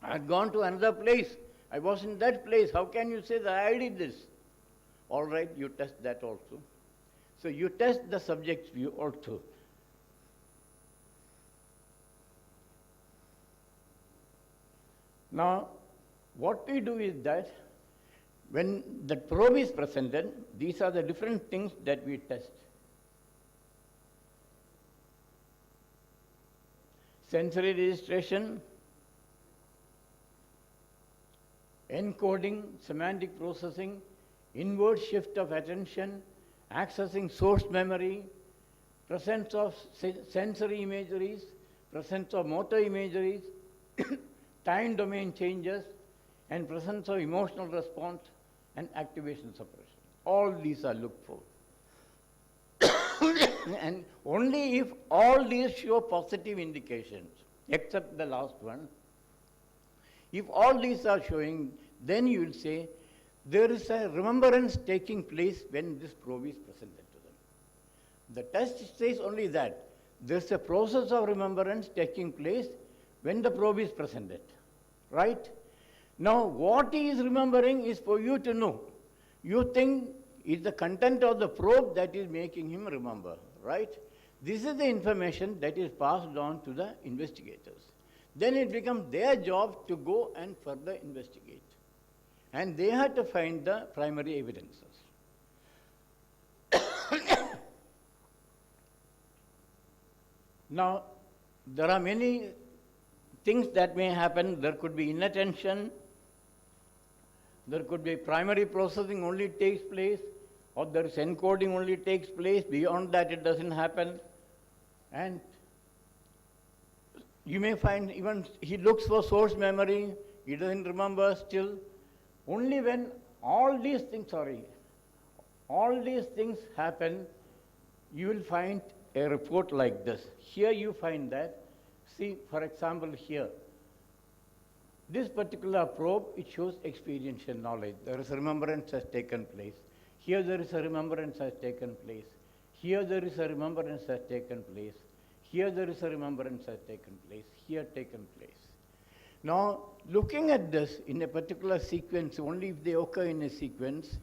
I had gone to another place. I was in that place. How can you say that I did this? All right, you test that also. So you test the subject's view also. Now, what we do is that when the probe is presented, these are the different things that we test. Sensory registration, encoding, semantic processing, inward shift of attention, accessing source memory, presence of sensory imageries, presence of motor imageries, time domain changes, and presence of emotional response and activation suppression. All these are looked for. And only if all these show positive indications, except the last one, if all these are showing, then you will say there is a remembrance taking place when this probe is presented to them. The test says only that there is a process of remembrance taking place when the probe is presented, right? Now, what he is remembering is for you to know. You think it's the content of the probe that is making him remember, right? This is the information that is passed on to the investigators. Then it becomes their job to go and further investigate. And they have to find the primary evidences. Now, there are many things that may happen. There could be inattention. There could be primary processing only takes place, or there is encoding only takes place. Beyond that, it doesn't happen. And you may find even he looks for source memory, he doesn't remember still. Only when all these things happen, you will find a report like this. Here you find that. See, for example, here. This particular probe, it shows experiential knowledge. There is remembrance has taken place. Here there is a remembrance has taken place. Here there is a remembrance has taken place. Here there is a remembrance has taken place. Here taken place. Now, looking at this in a particular sequence, only if they occur in a sequence,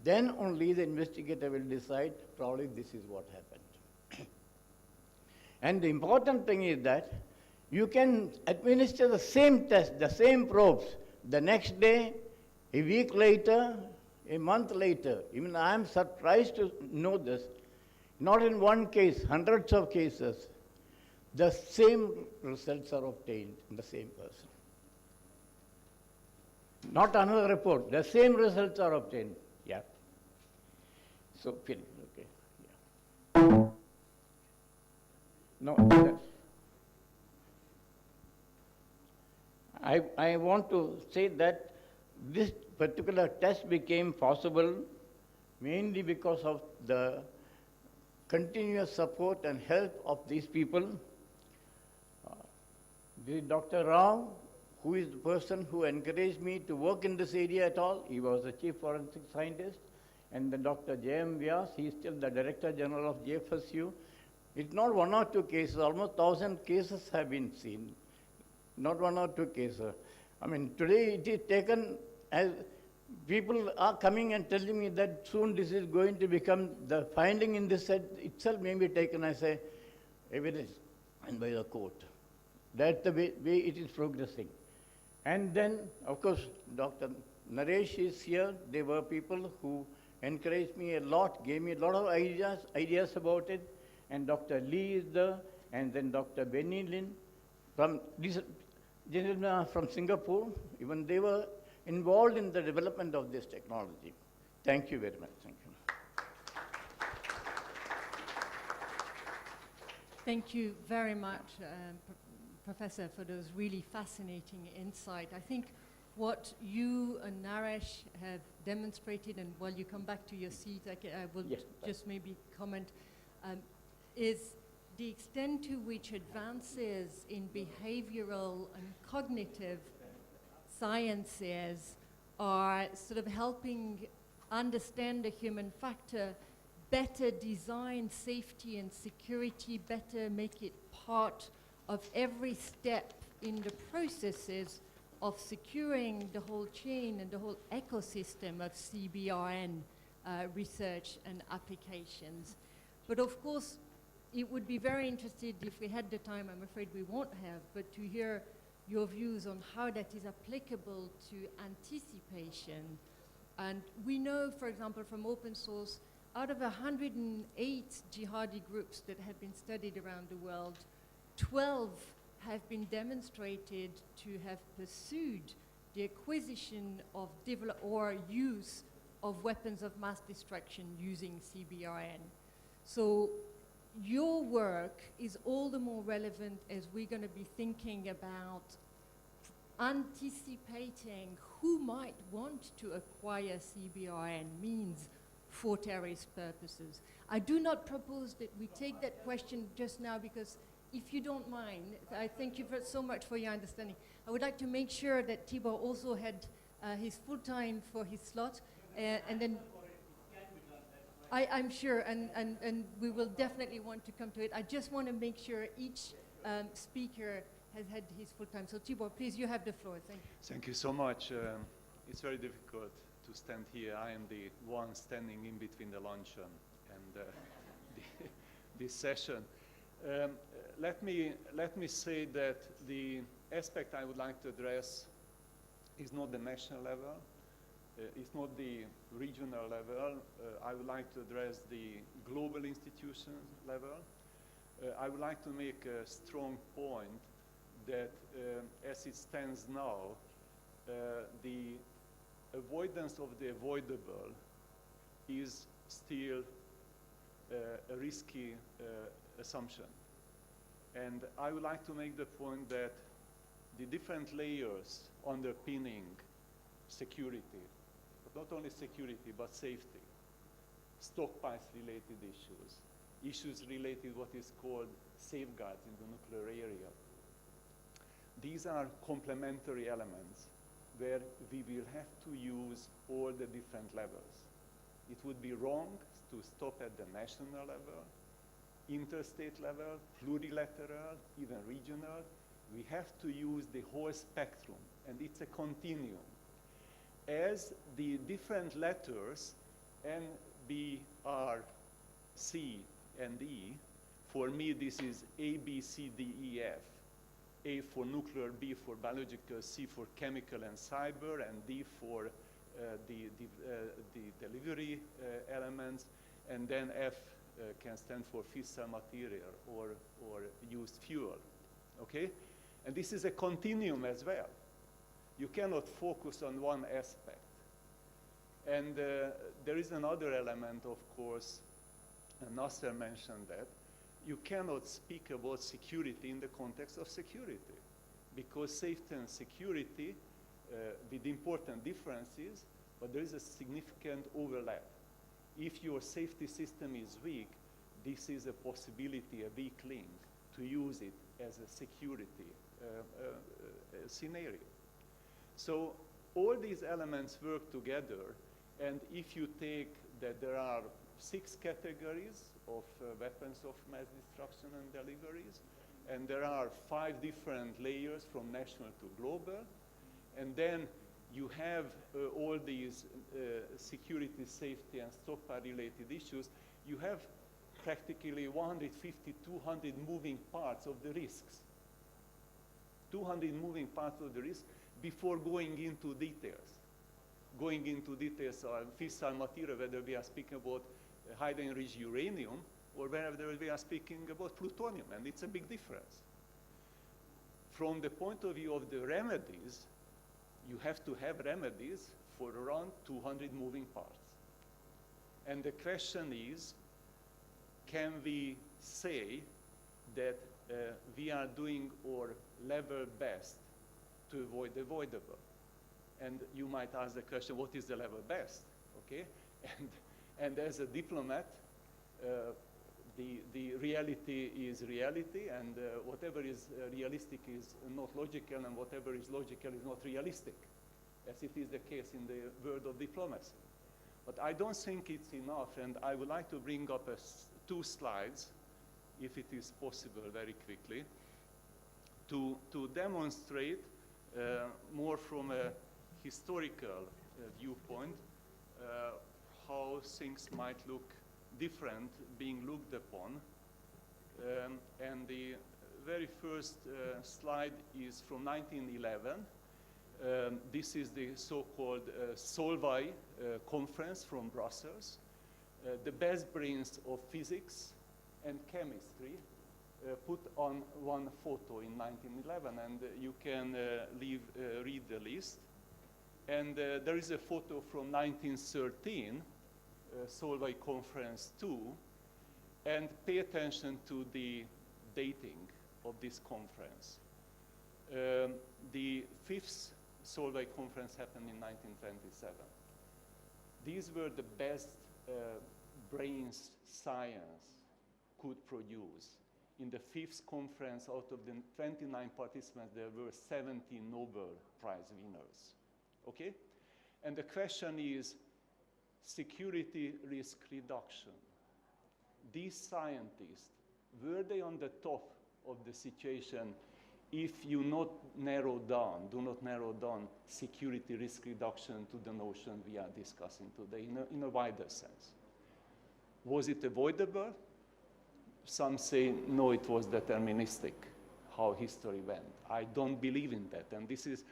then only the investigator will decide probably this is what happened. And the important thing is that you can administer the same test, the same probes, the next day, a week later, a month later. Even I am surprised to know this. Not in one case, hundreds of cases, the same results are obtained in the same person. Not another report, the same results are obtained. Yeah. So, Phil, okay. Yeah. No, I want to say that this particular test became possible mainly because of the continuous support and help of these people. Dr. Rao, who is the person who encouraged me to work in this area at all, he was the chief forensic scientist, and then Dr. J.M. Vyas, he is still the Director General of JFSU. It's not one or two cases, almost 1,000 cases have been seen. Not one or two cases. I mean, today it is taken as people are coming and telling me that soon this is going to become, the finding in this set itself may be taken as a evidence and by the court. That's the way it is progressing. And then, of course, Dr. Naresh is here. There were people who encouraged me a lot, gave me a lot of ideas about it. And Dr. Lee is there, and then Dr. Benny Lin. From these gentlemen from Singapore, even they were involved in the development of this technology. Thank you very much. Thank you. Thank you very much, Professor, for those really fascinating insight. I think what you and Naresh have demonstrated, and while you come back to your seat, I will just maybe comment, is the extent to which advances in behavioral and cognitive sciences are sort of helping understand the human factor, better design safety and security, better make it part of every step in the processes of securing the whole chain and the whole ecosystem of CBRN research and applications. But of course, it would be very interesting if we had the time, I'm afraid we won't have, but to hear your views on how that is applicable to anticipation. And we know, for example, from open source, out of 108 jihadi groups that have been studied around the world, 12 have been demonstrated to have pursued the acquisition of or use of weapons of mass destruction using CBRN. So your work is all the more relevant as we're going to be thinking about anticipating who might want to acquire CBRN means for terrorist purposes. I do not propose that we take that question just now because if you don't mind, I thank you so much for your understanding. I would like to make sure that Tibor also had his full time for his slot, and then I'm sure, and we will definitely want to come to it. I just want to make sure each speaker has had his full time. So Tibor, please, you have the floor. Thank you. Thank you so much. It's very difficult to stand here. I am the one standing in between the luncheon and this session. Let me say that the aspect I would like to address is not the national level, it's not the regional level. I would like to address the global institution level. I would like to make a strong point that as it stands now, the avoidance of the avoidable is still a risky assumption. And I would like to make the point that the different layers underpinning security, but not only security, but safety, stockpiles-related issues, issues related what is called safeguards in the nuclear area. These are complementary elements where we will have to use all the different levels. It would be wrong to stop at the national level, interstate level, plurilateral, even regional. We have to use the whole spectrum, and it's a continuum. As the different letters, N, B, R, C, and E, for me this is A, B, C, D, E, F. A for nuclear, B for biological, C for chemical and cyber, and D for the delivery elements, and then F can stand for fissile material or used fuel, okay? And this is a continuum as well. You cannot focus on one aspect. And there is another element, of course, and Nasser mentioned that. You cannot speak about security in the context of security, because safety and security, with important differences, but there is a significant overlap. If your safety system is weak, this is a possibility, a weak link, to use it as a security scenario. So all these elements work together, and if you take that there are 6 categories of weapons of mass destruction and deliveries, and there are 5 different layers from national to global, and then you have all these security, safety, and stockpile-related issues, you have practically 150, 200 moving parts of the risks. 200 moving parts of the risk before going into details. Going into details on fissile material, whether we are speaking about highly enriched uranium or whether we are speaking about plutonium, and it's a big difference. From the point of view of the remedies, you have to have remedies for around 200 moving parts. And the question is, can we say that we are doing our level best to avoid the avoidable? And you might ask the question, what is the level best? Okay, and as a diplomat, the reality is reality, and whatever is realistic is not logical, and whatever is logical is not realistic, as it is the case in the world of diplomacy. But I don't think it's enough, and I would like to bring up 2 slides, if it is possible, very quickly, to demonstrate more from a historical viewpoint how things might look different being looked upon. And the very first slide is from 1911. This is the so-called Solvay conference from Brussels. The best brains of physics and chemistry put on one photo in 1911, and you can read the list. And there is a photo from 1913, Solvay Conference 2, and pay attention to the dating of this conference. The 5th Solvay Conference happened in 1927. These were the best brains science could produce. In the 5th conference, out of the 29 participants, there were 70 Nobel Prize winners. Okay? And the question is security risk reduction. These scientists, were they on the top of the situation if you do not narrow down security risk reduction to the notion we are discussing today in a wider sense? Was it avoidable? Some say, no, it was deterministic, how history went. I don't believe in that, and this is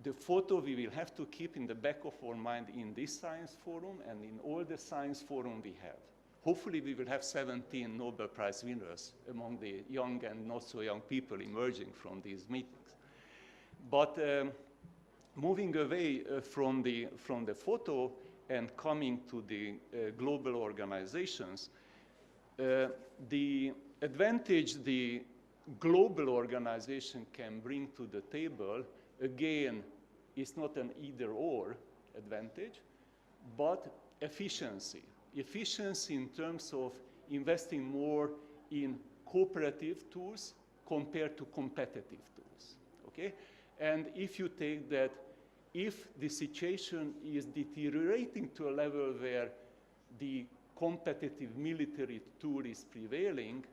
the photo we will have to keep in the back of our mind in this science forum and in all the science forum we have. Hopefully we will have 17 Nobel Prize winners among the young and not so young people emerging from these meetings. But moving away from the photo and coming to the global organizations, the advantage the global organization can bring to the table, again, is not an either-or advantage, but efficiency. Efficiency in terms of investing more in cooperative tools compared to competitive tools, okay? And if you take that, if the situation is deteriorating to a level where the competitive military tool is prevailing,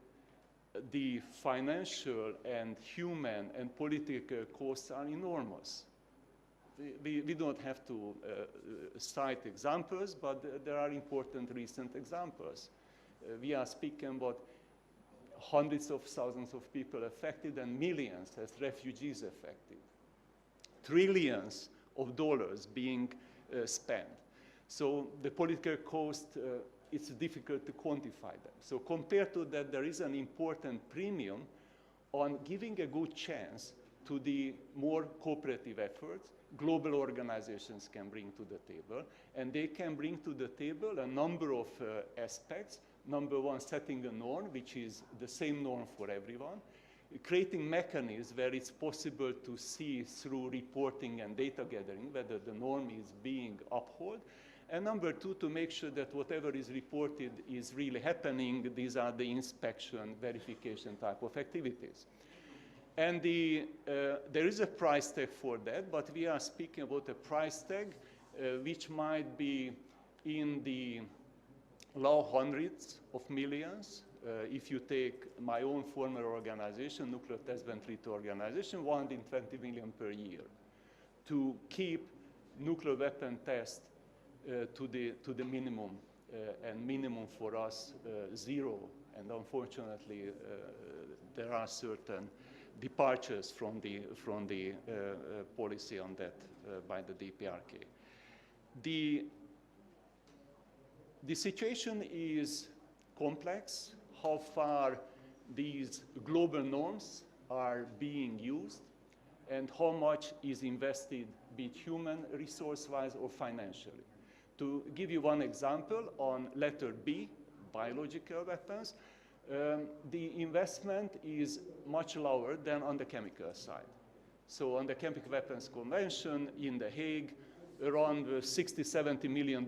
the financial and human and political costs are enormous. We don't have to cite examples, but there are important recent examples. We are speaking about hundreds of thousands of people affected and millions as refugees affected. Trillions of dollars being spent. So the political cost, it's difficult to quantify them. So compared to that, there is an important premium on giving a good chance to the more cooperative efforts global organizations can bring to the table. And they can bring to the table a number of aspects. Number one, setting a norm, which is the same norm for everyone. Creating mechanisms where it's possible to see through reporting and data gathering whether the norm is being upheld. And number two, to make sure that whatever is reported is really happening. These are the inspection, verification type of activities. And there is a price tag for that, but we are speaking about a price tag which might be in the low hundreds of millions. If you take my own former organization, Nuclear Test Ban Treaty Organization, 120 million per year to keep nuclear weapon tests to the minimum, and minimum for us, zero. And unfortunately, there are certain departures from the policy on that by the DPRK. The situation is complex. How far these global norms are being used and how much is invested, be it human resource-wise or financially. To give you one example, on letter B, biological weapons, the investment is much lower than on the chemical side. So on the Chemical Weapons Convention in The Hague, around $60–70 million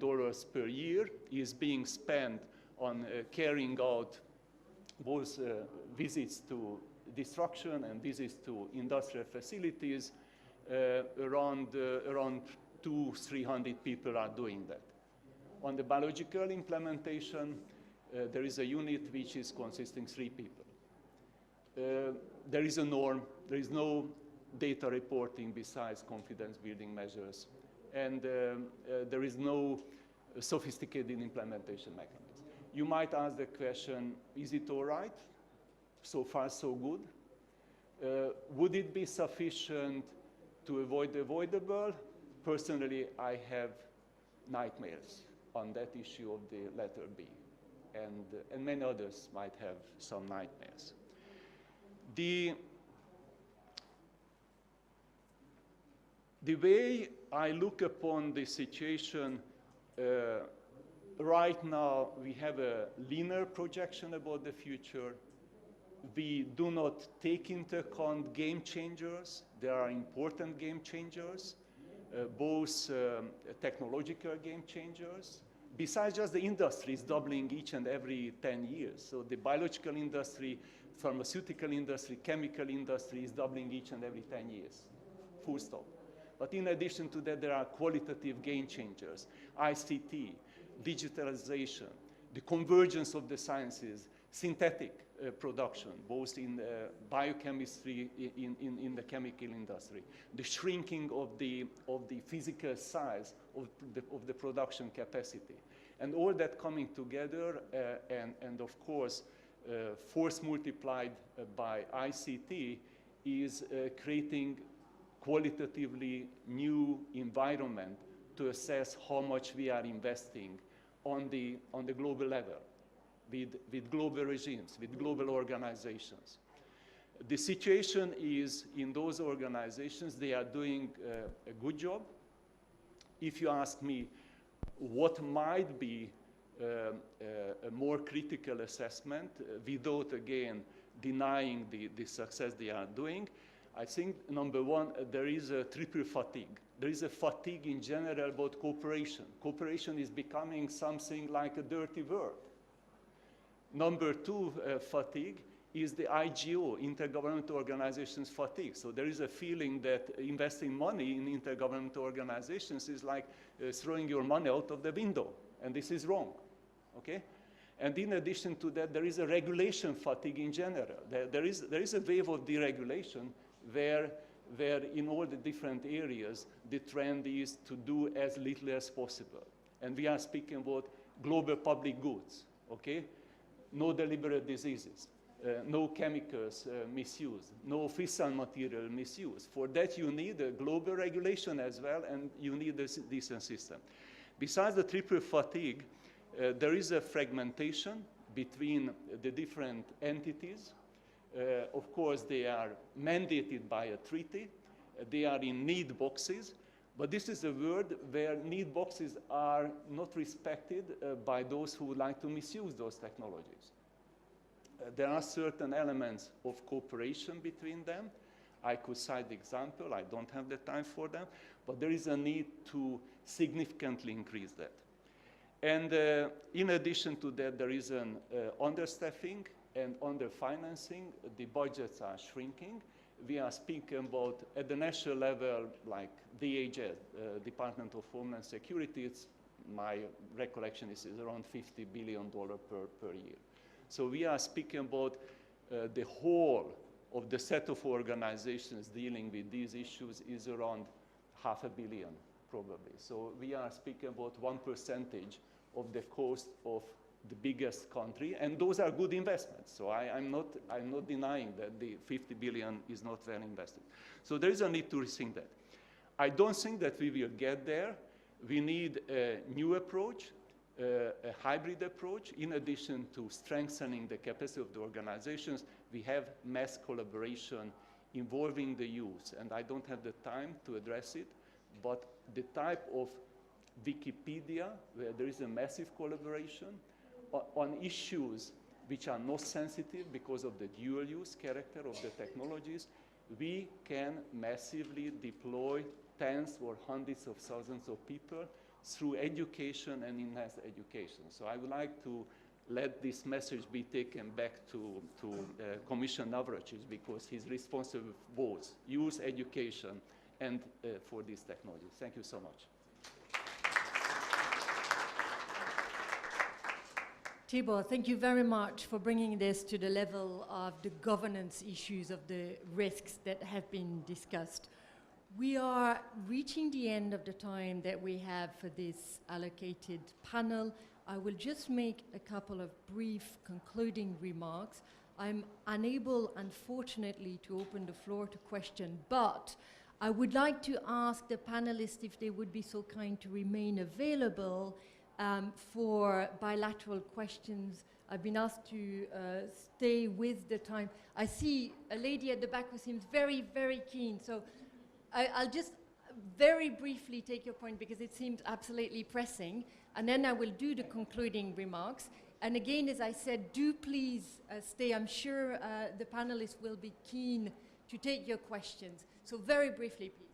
per year is being spent on carrying out both visits to destruction and visits to industrial facilities. Around 200–300 people are doing that. On the biological implementation, there is a unit which is consisting 3 people. There is a norm. There is no data reporting besides confidence building measures. And there is no sophisticated implementation mechanism. You might ask the question, is it all right? So far, so good. Would it be sufficient to avoid the avoidable? Personally, I have nightmares on that issue of the letter B. And many others might have some nightmares. The way I look upon the situation right now, we have a linear projection about the future. We do not take into account game changers. There are important game changers, both technological game changers. Besides just the industry is doubling each and every 10 years. So the biological industry, pharmaceutical industry, chemical industry is doubling each and every 10 years, full stop. But in addition to that, there are qualitative game changers, ICT, digitalization, the convergence of the sciences, synthetic production, both in biochemistry, in the chemical industry, the shrinking of the physical size of the production capacity. And all that coming together, and of course, force multiplied by ICT is creating qualitatively new environment to assess how much we are investing on the global level with global regimes, with global organizations. The situation is, in those organizations, they are doing a good job. If you ask me what might be a more critical assessment, without, again, denying the success they are doing, I think, number one, there is a triple fatigue. There is a fatigue in general about cooperation. Cooperation is becoming something like a dirty word. Number two fatigue is the IGO, intergovernmental organizations fatigue. So there is a feeling that investing money in intergovernmental organizations is like throwing your money out of the window, and this is wrong, okay? And in addition to that, there is a regulation fatigue in general. There is a wave of deregulation where in all the different areas, the trend is to do as little as possible. And we are speaking about global public goods, okay? No deliberate diseases, no chemicals misuse, no fissile material misuse. For that, you need a global regulation as well, and you need a decent system. Besides the triple fatigue, there is a fragmentation between the different entities. Of course, they are mandated by a treaty. They are in need boxes. But this is a world where need boxes are not respected by those who would like to misuse those technologies. There are certain elements of cooperation between them. I could cite the example. I don't have the time for them. But there is a need to significantly increase that. And in addition to that, there is an understaffing and underfinancing. The budgets are shrinking. We are speaking about, at the national level, like DHS, Department of Homeland Security, my recollection is around $50 billion per year. So we are speaking about the whole of the set of organizations dealing with these issues is around $500 million, probably. So we are speaking about 1% of the cost of the biggest country, and those are good investments. So I'm not denying that the 50 billion is not well invested. So there is a need to rethink that. I don't think that we will get there. We need a new approach, a hybrid approach. In addition to strengthening the capacity of the organizations, we have mass collaboration involving the youth, and I don't have the time to address it, but the type of Wikipedia, where there is a massive collaboration, on issues which are not sensitive because of the dual-use character of the technologies, we can massively deploy tens or hundreds of thousands of people through education and enhanced education. So I would like to let this message be taken back to Commissioner Navracsics, because he's responsible for both youth education and for these technologies. Thank you so much. Tibor, thank you very much for bringing this to the level of the governance issues of the risks that have been discussed. We are reaching the end of the time that we have for this allocated panel. I will just make a couple of brief concluding remarks. I'm unable, unfortunately, to open the floor to question, but I would like to ask the panelists if they would be so kind to remain available for bilateral questions. I've been asked to stay with the time. I see a lady at the back who seems very, very keen. So I'll just very briefly take your point because it seems absolutely pressing. And then I will do the concluding remarks. And again, as I said, do please stay. I'm sure the panelists will be keen to take your questions. So very briefly, please.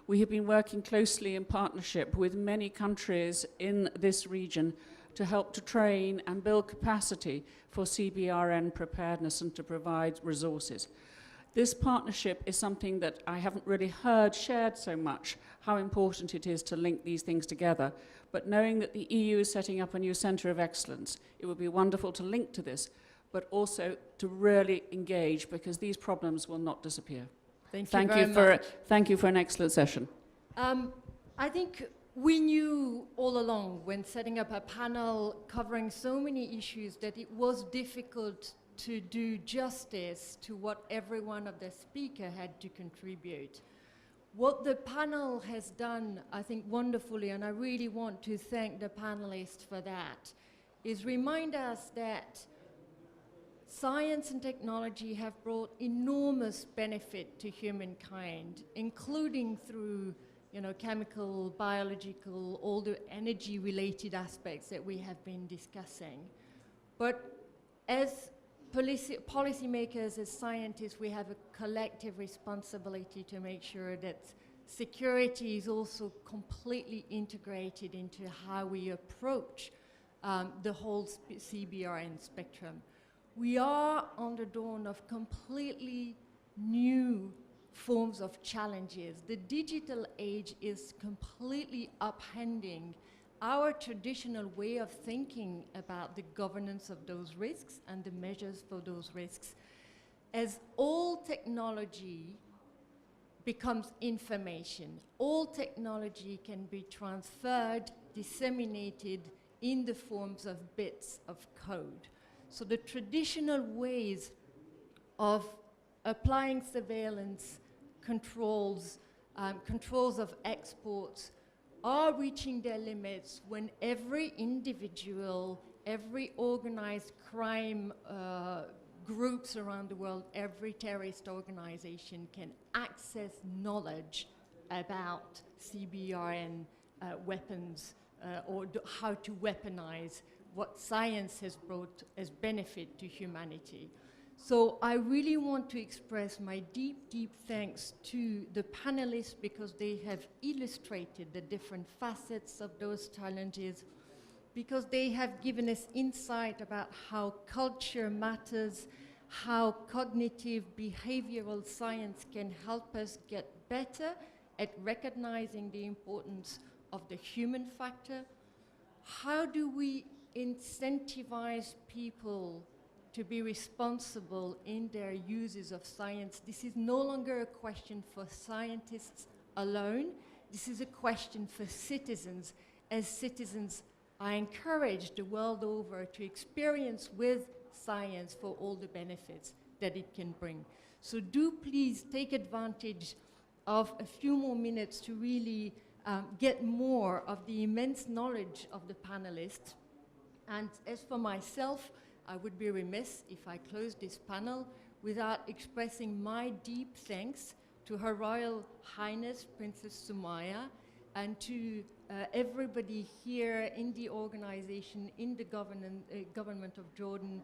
We have been working closely in partnership with many countries in this region to help to train and build capacity for CBRN preparedness and to provide resources. This partnership is something that I haven't really heard shared so much, how important it is to link these things together. But knowing that the EU is setting up a new centre of excellence, it would be wonderful to link to this, but also to really engage, because these problems will not disappear. Thank you for an excellent session. I think we knew all along when setting up a panel covering so many issues that it was difficult to do justice to what every one of the speakers had to contribute. What the panel has done, I think, wonderfully, and I really want to thank the panelists for that, is remind us that science and technology have brought enormous benefit to humankind, including through chemical, biological, all the energy-related aspects that we have been discussing. But as policymakers, as scientists, we have a collective responsibility to make sure that security is also completely integrated into how we approach the whole CBRN spectrum. We are on the dawn of completely new forms of challenges. The digital age is completely upending our traditional way of thinking about the governance of those risks and the measures for those risks. As all technology becomes information, all technology can be transferred, disseminated in the forms of bits of code. So the traditional ways of applying surveillance, controls of exports are reaching their limits when every individual, every organized crime groups around the world, every terrorist organization can access knowledge about CBRN weapons or how to weaponize what science has brought as benefit to humanity. So I really want to express my deep, deep thanks to the panelists because they have illustrated the different facets of those challenges, because they have given us insight about how culture matters, how cognitive behavioral science can help us get better at recognizing the importance of the human factor. How do we incentivize people to be responsible in their uses of science? This is no longer a question for scientists alone. This is a question for citizens. As citizens are encouraged the world over to experience with science for all the benefits that it can bring. So do please take advantage of a few more minutes to really get more of the immense knowledge of the panelists. And as for myself, I would be remiss if I closed this panel without expressing my deep thanks to Her Royal Highness Princess Sumaya and to everybody here in the organization, in the government of Jordan,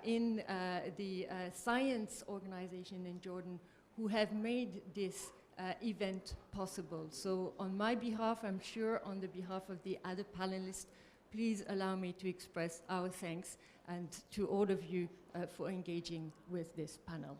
in the science organization in Jordan, who have made this event possible. So on my behalf, I'm sure on the behalf of the other panelists, please allow me to express our thanks and to all of you for engaging with this panel.